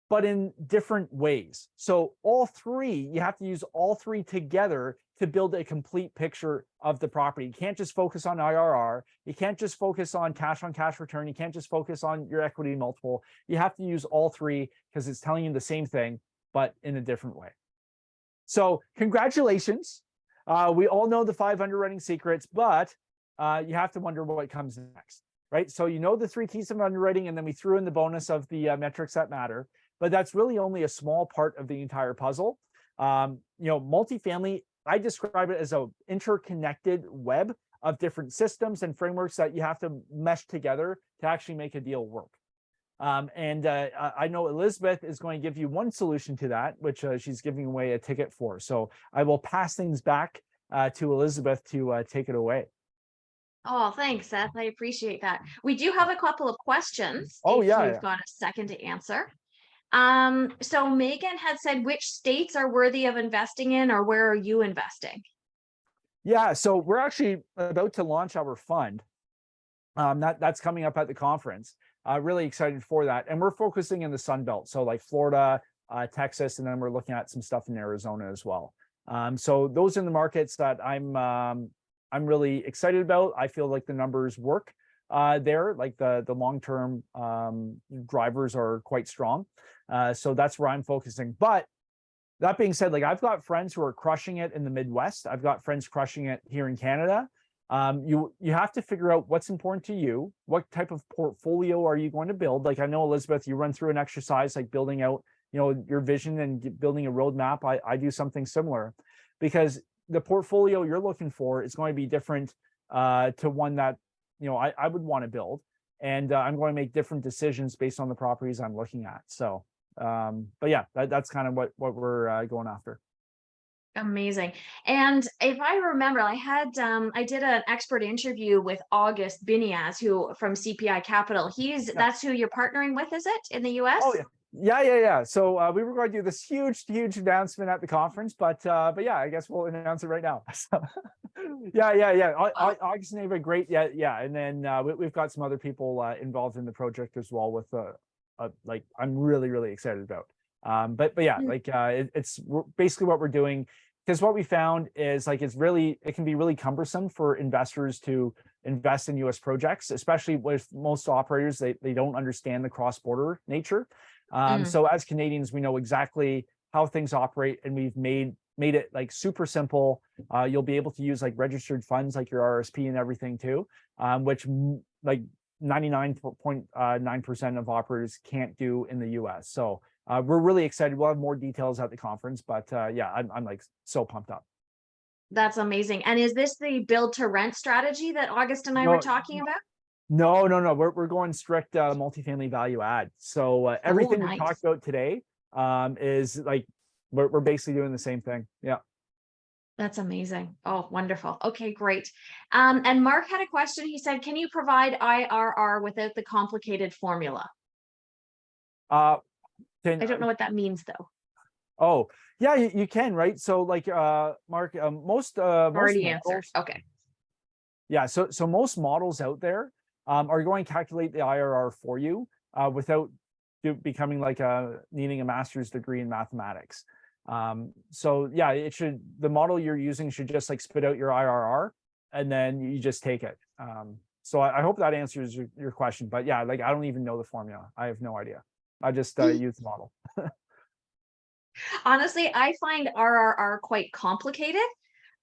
but in different ways. So all three, you have to use all three together to build a complete picture of the property. You can't just focus on IRR. You can't just focus on cash return. You can't just focus on your equity multiple. You have to use all three because it's telling you the same thing, but in a different way. So congratulations. We all know the 5 underwriting secrets, but you have to wonder what comes next, right? So you know the 3 keys of underwriting, and then we threw in the bonus of the metrics that matter, but that's really only a small part of the entire puzzle. Multifamily, I describe it as an interconnected web of different systems and frameworks that you have to mesh together to actually make a deal work. I know Elizabeth is going to give you one solution to that, which she's giving away a ticket for. So I will pass things back to Elizabeth to take it away. Oh, thanks, Seth. I appreciate that. We do have a couple of questions Oh, if yeah, you've got a second to answer. So Megan had said, which states are worthy of investing in, or where are you investing? Yeah, so we're actually about to launch our fund. That's coming up at the conference. Really excited for that. And we're focusing in the Sun Belt. So like Florida, Texas, and then we're looking at some stuff in Arizona as well. So those are the markets that I'm really excited about. I feel like the numbers work there, like the long-term drivers are quite strong. So that's where I'm focusing. But that being said, like I've got friends who are crushing it in the Midwest. I've got friends crushing it here in Canada. You have to figure out what's important to you. What type of portfolio are you going to build? Like I know, Elizabeth, you run through an exercise like building out, your vision and building a roadmap. I do something similar because the portfolio you're looking for is going to be different to one that, I would want to build. And I'm going to make different decisions based on the properties I'm looking at. So, but yeah, that's kind of what we're going after. Amazing. And if I remember, I did an expert interview with August Biniaz, who from CPI Capital. That's who you're partnering with, is it, in the US? Oh yeah. Yeah. So we were going to do this huge announcement at the conference, but yeah, I guess we'll announce it right now. So, yeah. August and Ava, great. Yeah. And then we've got some other people involved in the project as well with like I'm really excited about. But yeah, like it's basically what we're doing, because what we found is like it can be really cumbersome for investors to invest in US projects, especially with most operators. They don't understand the cross-border nature. So as Canadians, we know exactly how things operate, and we've made it like super simple. You'll be able to use like registered funds like your RSP and everything too, which like 99.9% of operators can't do in the US. So we're really excited. We'll have more details at the conference, but yeah, I'm like so pumped up. That's amazing. And is this the build to rent strategy that August and I were talking about? No. We're going strict multifamily value add. So everything we talked about today is like we're basically doing the same thing. Yeah. That's amazing. Oh, wonderful. Okay, great. And Mark had a question. He said, can you provide IRR without the complicated formula? Uh, I don't know what that means though. oh, yeah, you can, right? So like, Mark, most Already answered. models, Okay. yeah. So most models out there are going to calculate the IRR for you without becoming like needing a master's degree in mathematics. So yeah, the model you're using should just like spit out your IRR and then you just take it. So I hope that answers your question. But yeah, like I don't even know the formula. I have no idea. I just use the model. Honestly, I find RRR quite complicated.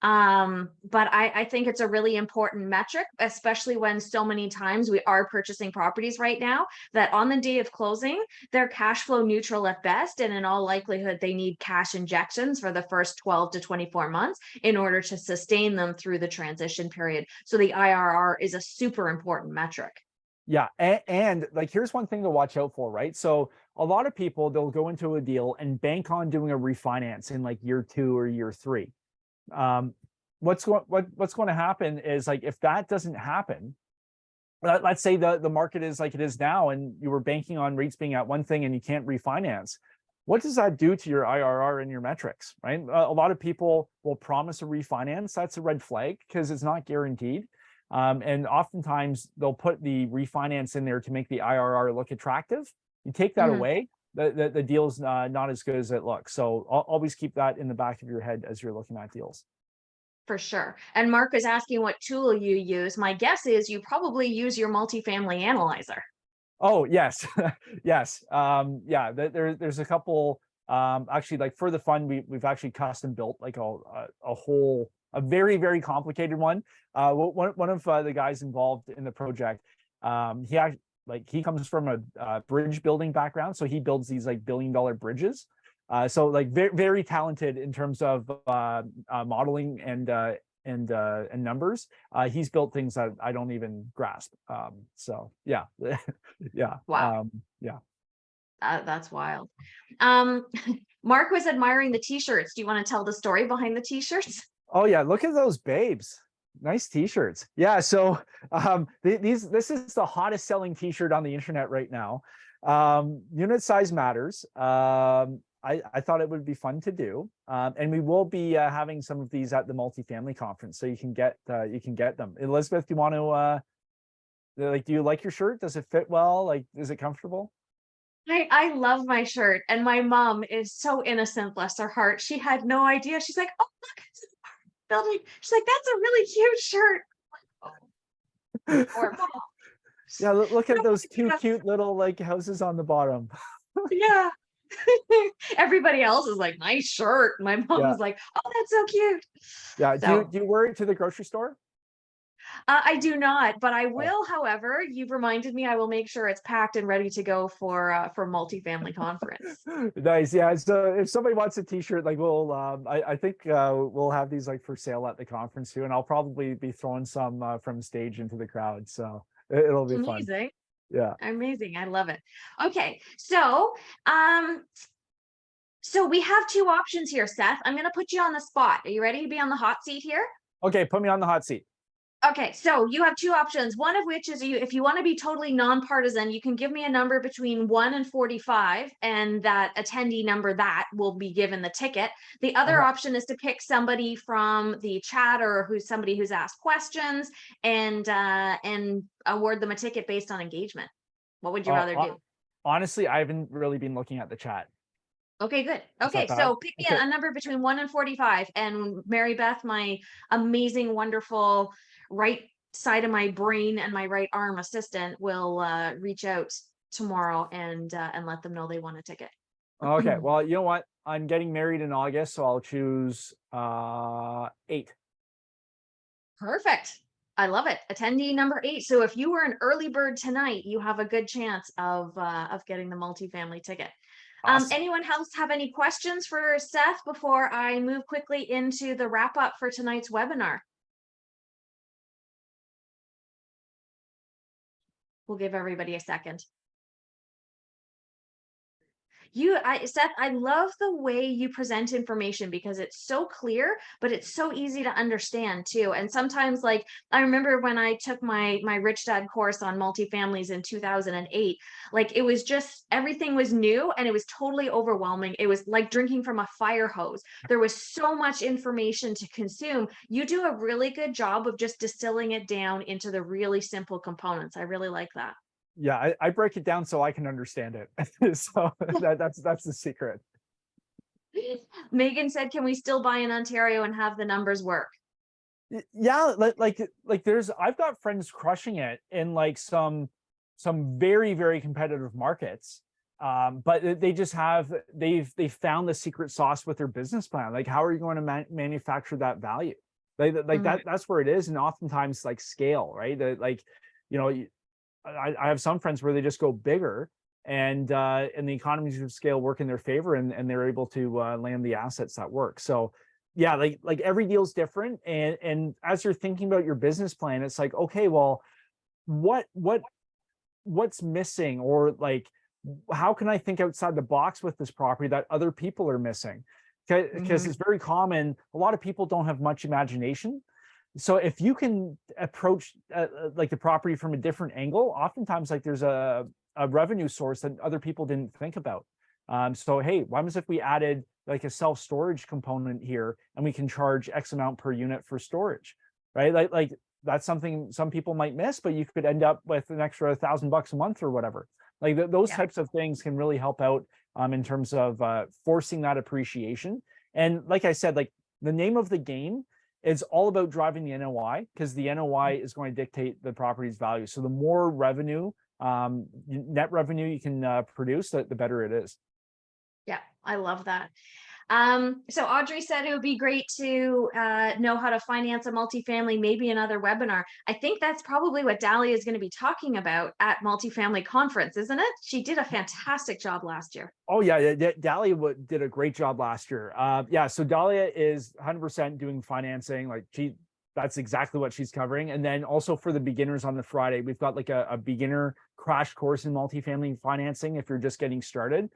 But I think it's a really important metric, especially when so many times we are purchasing properties right now that on the day of closing, they're cash flow neutral at best. And in all likelihood, they need cash injections for the first 12 to 24 months in order to sustain them through the transition period. So the IRR is a super important metric. Yeah, and like here's one thing to watch out for, right? So a lot of people they'll go into a deal and bank on doing a refinance in like year 2 or year 3. What's going to happen is like if that doesn't happen, let's say the market is like it is now, and you were banking on rates being at one thing and you can't refinance. What does that do to your IRR and your metrics, right? A lot of people will promise a refinance. That's a red flag because it's not guaranteed. And oftentimes they'll put the refinance in there to make the IRR look attractive. You take that Mhm. away, the deal's not as good as it looks. So always keep that in the back of your head as you're looking at deals. For sure. And Mark is asking what tool you use. My guess is you probably use your multifamily analyzer. Oh yes, yes. Yeah, there's a couple. Actually, like for the fund, we've actually custom built like a whole a very complicated one. One of the guys involved in the project, he comes from a bridge building background, so he builds these like $1 billion bridges. So like very talented in terms of modeling and numbers. He's built things that I don't even grasp. So yeah, yeah, Wow, yeah. that's wild. Um, Mark was admiring the t-shirts. Do you want to tell the story behind the t-shirts? Oh yeah, look at those babes. Nice t-shirts. Yeah, so this is the hottest selling t-shirt on the internet right now. Unit size matters. I thought it would be fun to do, and we will be having some of these at the multifamily conference, so you can get them. Elizabeth, do you want to do you like your shirt? Does it fit well? Like, is it comfortable? I love my shirt, and my mom is so innocent, bless her heart. She had no idea. She's like, "Oh, look, it's an art building." She's like, "That's a really cute shirt." Oh, poor mom. Yeah, look at those two Yeah. cute little like houses on the bottom. Yeah. Everybody else is like, "Nice shirt." My Yeah, mom's like, "Oh, that's so cute." yeah. So Do you wear it to the grocery store? I do not, but I Oh. will. However, you've reminded me. I will make sure it's packed and ready to go for multifamily conference. Nice. Yeah. So if somebody wants a t-shirt, like I think we'll have these like for sale at the conference too. And I'll probably be throwing some from stage into the crowd. So it'll be fun. Amazing, Yeah. amazing. I love it. Okay, um, so we have two options here, Seth. I'm going to put you on the spot. Are you ready to be on the hot seat here? Okay. Put me on the hot seat. Okay, so you have two options. One of which is if you want to be totally nonpartisan, you can give me a number between 1 and 45, and that attendee number that will be given the ticket. The other Okay. option is to pick somebody from the chat or somebody who's asked questions and award them a ticket based on engagement. What would you rather Uh, do? honestly, I haven't really been looking at the chat. Okay, good. Is that Okay, bad? so pick me Okay. a number between 1 and 45, and Mary Beth, my amazing, wonderful right side of my brain and my right arm assistant, will reach out tomorrow and let them know they want a ticket. Okay. Well, you know what? I'm getting married in August, so I'll choose 8. Perfect. I love it. Attendee number 8. So if you were an early bird tonight, you have a good chance of getting the multifamily ticket. Awesome. Anyone else have any questions for Seth before I move quickly into the wrap up for tonight's webinar? We'll give everybody a second. Seth, I love the way you present information because it's so clear, but it's so easy to understand too. And sometimes, like, I remember when I took my Rich Dad course on multifamilies in 2008, like it was just everything was new and it was totally overwhelming. It was like drinking from a fire hose. There was so much information to consume. You do a really good job of just distilling it down into the really simple components. I really like that. Yeah, I break it down so I can understand it. So that's the secret. Megan said, can we still buy in Ontario and have the numbers work? Yeah, like there's I've got friends crushing it in like some very, very competitive markets. But they just have they've found the secret sauce with their business plan. Like, how are you going to manufacture that value? Like Mhm. that's where it is. And oftentimes like scale, right? Like, you know, I have some friends where they just go bigger, and the economies of scale work in their favor, and they're able to land the assets that work. So yeah, like every deal's different. And as you're thinking about your business plan, it's like, okay, well, what what's missing, or like how can I think outside the box with this property that other people are missing? Because Mhm. it's very common. A lot of people don't have much imagination. So if you can approach like the property from a different angle, oftentimes like there's a revenue source that other people didn't think about. So hey, what happens if we added like a self-storage component here, and we can charge X amount per unit for storage, right? Like that's something some people might miss, but you could end up with an extra $1,000 a month or whatever. Like those Yeah. types of things can really help out in terms of forcing that appreciation. And like I said, like the name of the game is all about driving the NOI, because the NOI is going to dictate the property's value. So the more revenue, net revenue you can produce, the better it is. Yeah, I love that. So Audrey said it would be great to know how to finance a multifamily, maybe another webinar. I think that's probably what Dahlia is going to be talking about at Multifamily Conference, isn't it? She did a fantastic job last year. Oh yeah, Dahlia did a great job last year. Yeah, so Dahlia is 100% doing financing. Like that's exactly what she's covering. And then also for the beginners on the Friday, we've got like a beginner crash course in multifamily financing if you're just getting started.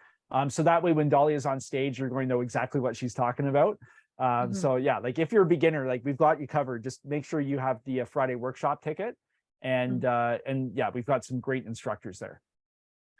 So that way when Dahlia is on stage, you're going to know exactly what she's talking about. Mhm. So yeah, like if you're a beginner, like we've got you covered. Just make sure you have the Friday workshop ticket, and yeah, we've got some great instructors there.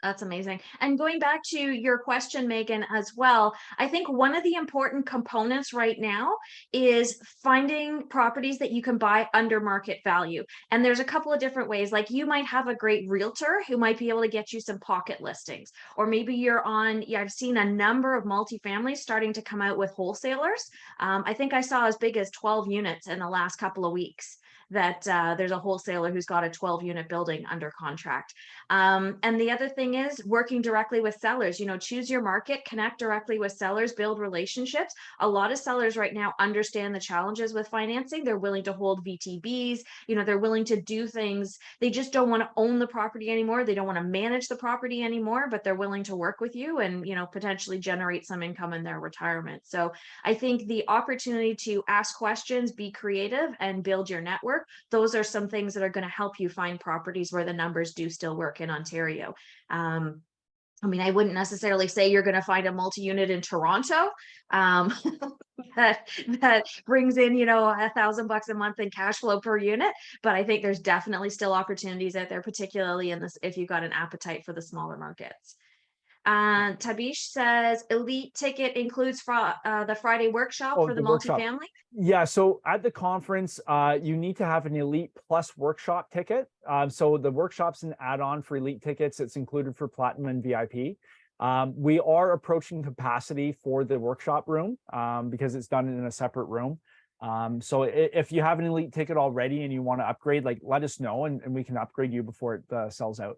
That's amazing. And going back to your question, Megan, as well, I think one of the important components right now is finding properties that you can buy under market value. And there's a couple of different ways. Like you might have a great realtor who might be able to get you some pocket listings, or maybe yeah, I've seen a number of multifamilies starting to come out with wholesalers. I think I saw as big as 12 units in the last couple of weeks. That there's a wholesaler who's got a 12-unit building under contract. And the other thing is working directly with sellers. Choose your market, connect directly with sellers, build relationships. A lot of sellers right now understand the challenges with financing. They're willing to hold VTBs. They're willing to do things. They just don't want to own the property anymore. They don't want to manage the property anymore, but they're willing to work with you and, potentially generate some income in their retirement. So I think the opportunity to ask questions, be creative, and build your network, those are some things that are going to help you find properties where the numbers do still work in Ontario. Um, I mean, I wouldn't necessarily say you're going to find a multi-unit in Toronto um, that brings in, $1,000 a month in cash flow per unit. But I think there's definitely still opportunities out there, particularly in this if you've got an appetite for the smaller markets. Tabish says elite ticket includes the Friday workshop Oh, for the the workshop. multifamily. Yeah, so at the conference, you need to have an Elite Plus workshop ticket. So the workshop's an add-on for Elite tickets. It's included for Platinum and VIP. We are approaching capacity for the workshop room because it's done in a separate room. So if you have an Elite ticket already and you want to upgrade, like let us know, and we can upgrade you before it sells out.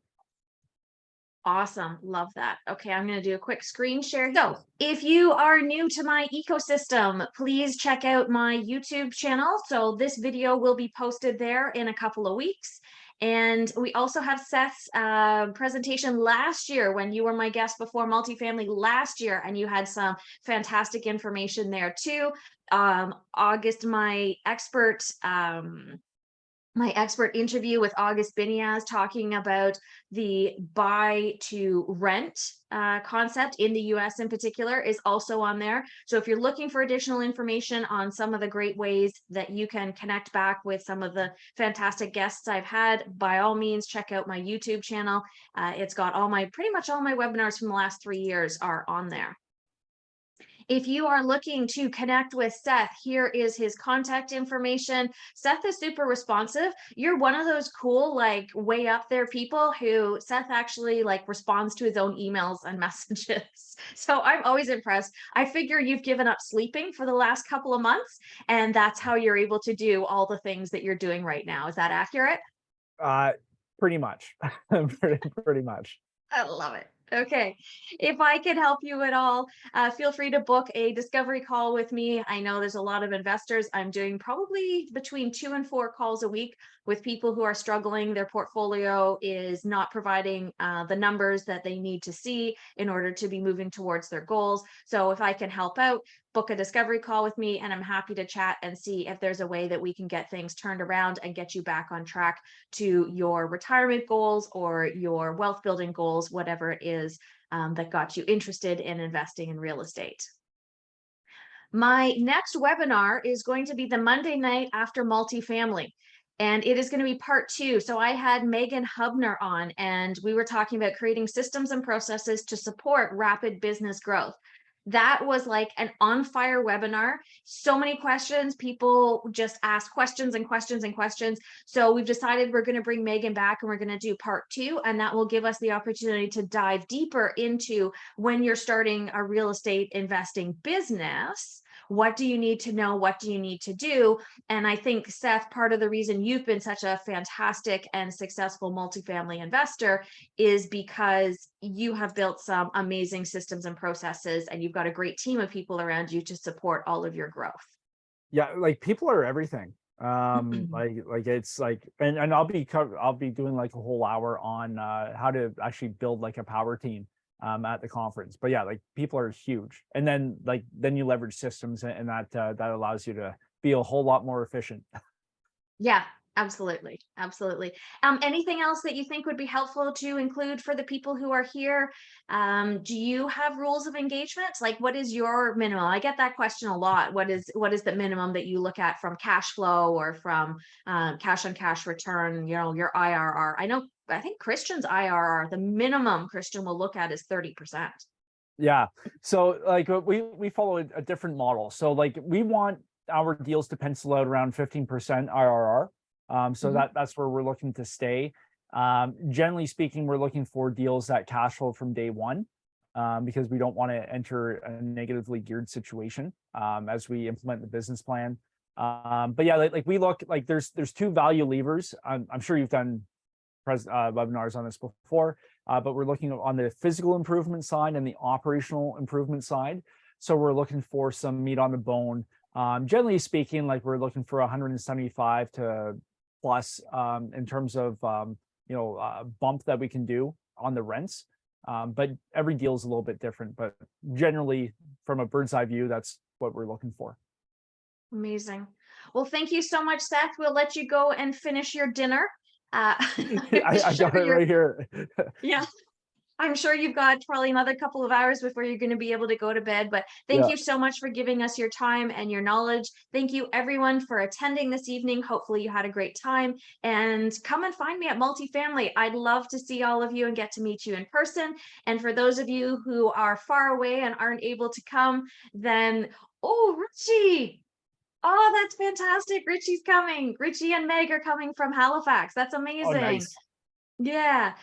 Awesome. Love that. Okay, I'm going to do a quick screen share. So, if you are new to my ecosystem, please check out my YouTube channel. So, this video will be posted there in a couple of weeks. And we also have Seth's presentation last year when you were my guest before multifamily last year, and you had some fantastic information there too. August, my expert My expert interview with August Biniaz talking about the buy to rent concept in the US in particular is also on there. So if you're looking for additional information on some of the great ways that you can connect back with some of the fantastic guests I've had, by all means, check out my YouTube channel. It's got pretty much all my webinars from the last 3 years are on there. If you are looking to connect with Seth, here is his contact information. Seth is super responsive. You're one of those cool, like way up there people who Seth actually like responds to his own emails and messages. So I'm always impressed. I figure you've given up sleeping for the last couple of months, and that's how you're able to do all the things that you're doing right now. Is that accurate? Uh, Pretty much, pretty much. I love it. Okay. If I can help you at all, feel free to book a discovery call with me. I know there's a lot of investors. I'm doing probably between 2 and 4 calls a week with people who are struggling. Their portfolio is not providing the numbers that they need to see in order to be moving towards their goals. So if I can help out, book a discovery call with me, and I'm happy to chat and see if there's a way that we can get things turned around and get you back on track to your retirement goals or your wealth building goals, whatever it is that got you interested in investing in real estate. My next webinar is going to be the Monday night after multifamily. And it is going to be part 2. So I had Megan Hubner on, and we were talking about creating systems and processes to support rapid business growth. That was like an on fire webinar. So many questions. People just ask questions and questions and questions. So we've decided we're going to bring Megan back, and we're going to do part 2. And that will give us the opportunity to dive deeper into when you're starting a real estate investing business. What do you need to know? What do you need to do? And I think, Seth, part of the reason you've been such a fantastic and successful multifamily investor is because you have built some amazing systems and processes, and you've got a great team of people around you to support all of your growth. Yeah, like people are everything. Like it's like, and I'll be doing like a whole hour on how to actually build like a power team at the conference. But yeah, like people are huge, and then you leverage systems, and that allows you to be a whole lot more efficient. Yeah, absolutely. Absolutely. Anything else that you think would be helpful to include for the people who are here? Do you have rules of engagement? Like, what is your minimum? I get that question a lot. What is the minimum that you look at from cash flow or from cash on cash return, your IRR? I think Christian's IRR, the minimum Christian will look at is 30%. Yeah. So like we follow a different model. So like we want our deals to pencil out around 15% IRR. So Mhm. that's where we're looking to stay. Generally speaking, we're looking for deals that cash flow from day one, because we don't want to enter a negatively geared situation as we implement the business plan. But yeah, like we look like there's 2 value levers. I'm sure you've done webinars on this before, but we're looking on the physical improvement side and the operational improvement side. So we're looking for some meat on the bone. Generally speaking, like we're looking for 175 to plus in terms of bump that we can do on the rents. But every deal is a little bit different. But generally, from a bird's eye view, that's what we're looking for. Amazing. Well, thank you so much, Seth. We'll let you go and finish your dinner. I'm I got sure it you're, right here. yeah, I'm sure you've got probably another couple of hours before you're going to be able to go to bed, but thank Yeah. you so much for giving us your time and your knowledge. Thank you everyone for attending this evening. Hopefully you had a great time, and come and find me at Multifamily. I'd love to see all of you and get to meet you in person. And for those of you who are far away and aren't able to come, then, oh, Richie. Oh, that's fantastic. Richie's coming. Richie and Meg are coming from Halifax. That's Oh, amazing. nice. Yeah.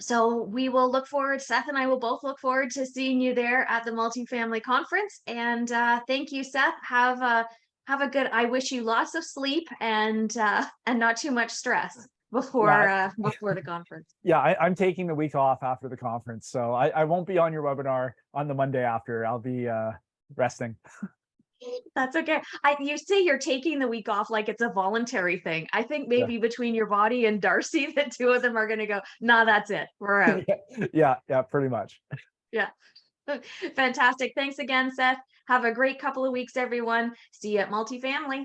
So we will look forward, Seth and I will both look forward to seeing you there at the multifamily conference. And thank you, Seth. Have a good, I wish you lots of sleep and not too much stress Yeah. before the conference. Yeah, I'm taking the week off after the conference, so I won't be on your webinar on the Monday after. I'll be resting. That's okay. You say you're taking the week off like it's a voluntary thing. I think Yeah. maybe between your body and Darcy, the two of them are going to go, nah, that's it. We're out. Yeah, pretty much. Yeah. Fantastic. Thanks again, Seth. Have a great couple of weeks, everyone. See you at Multifamily.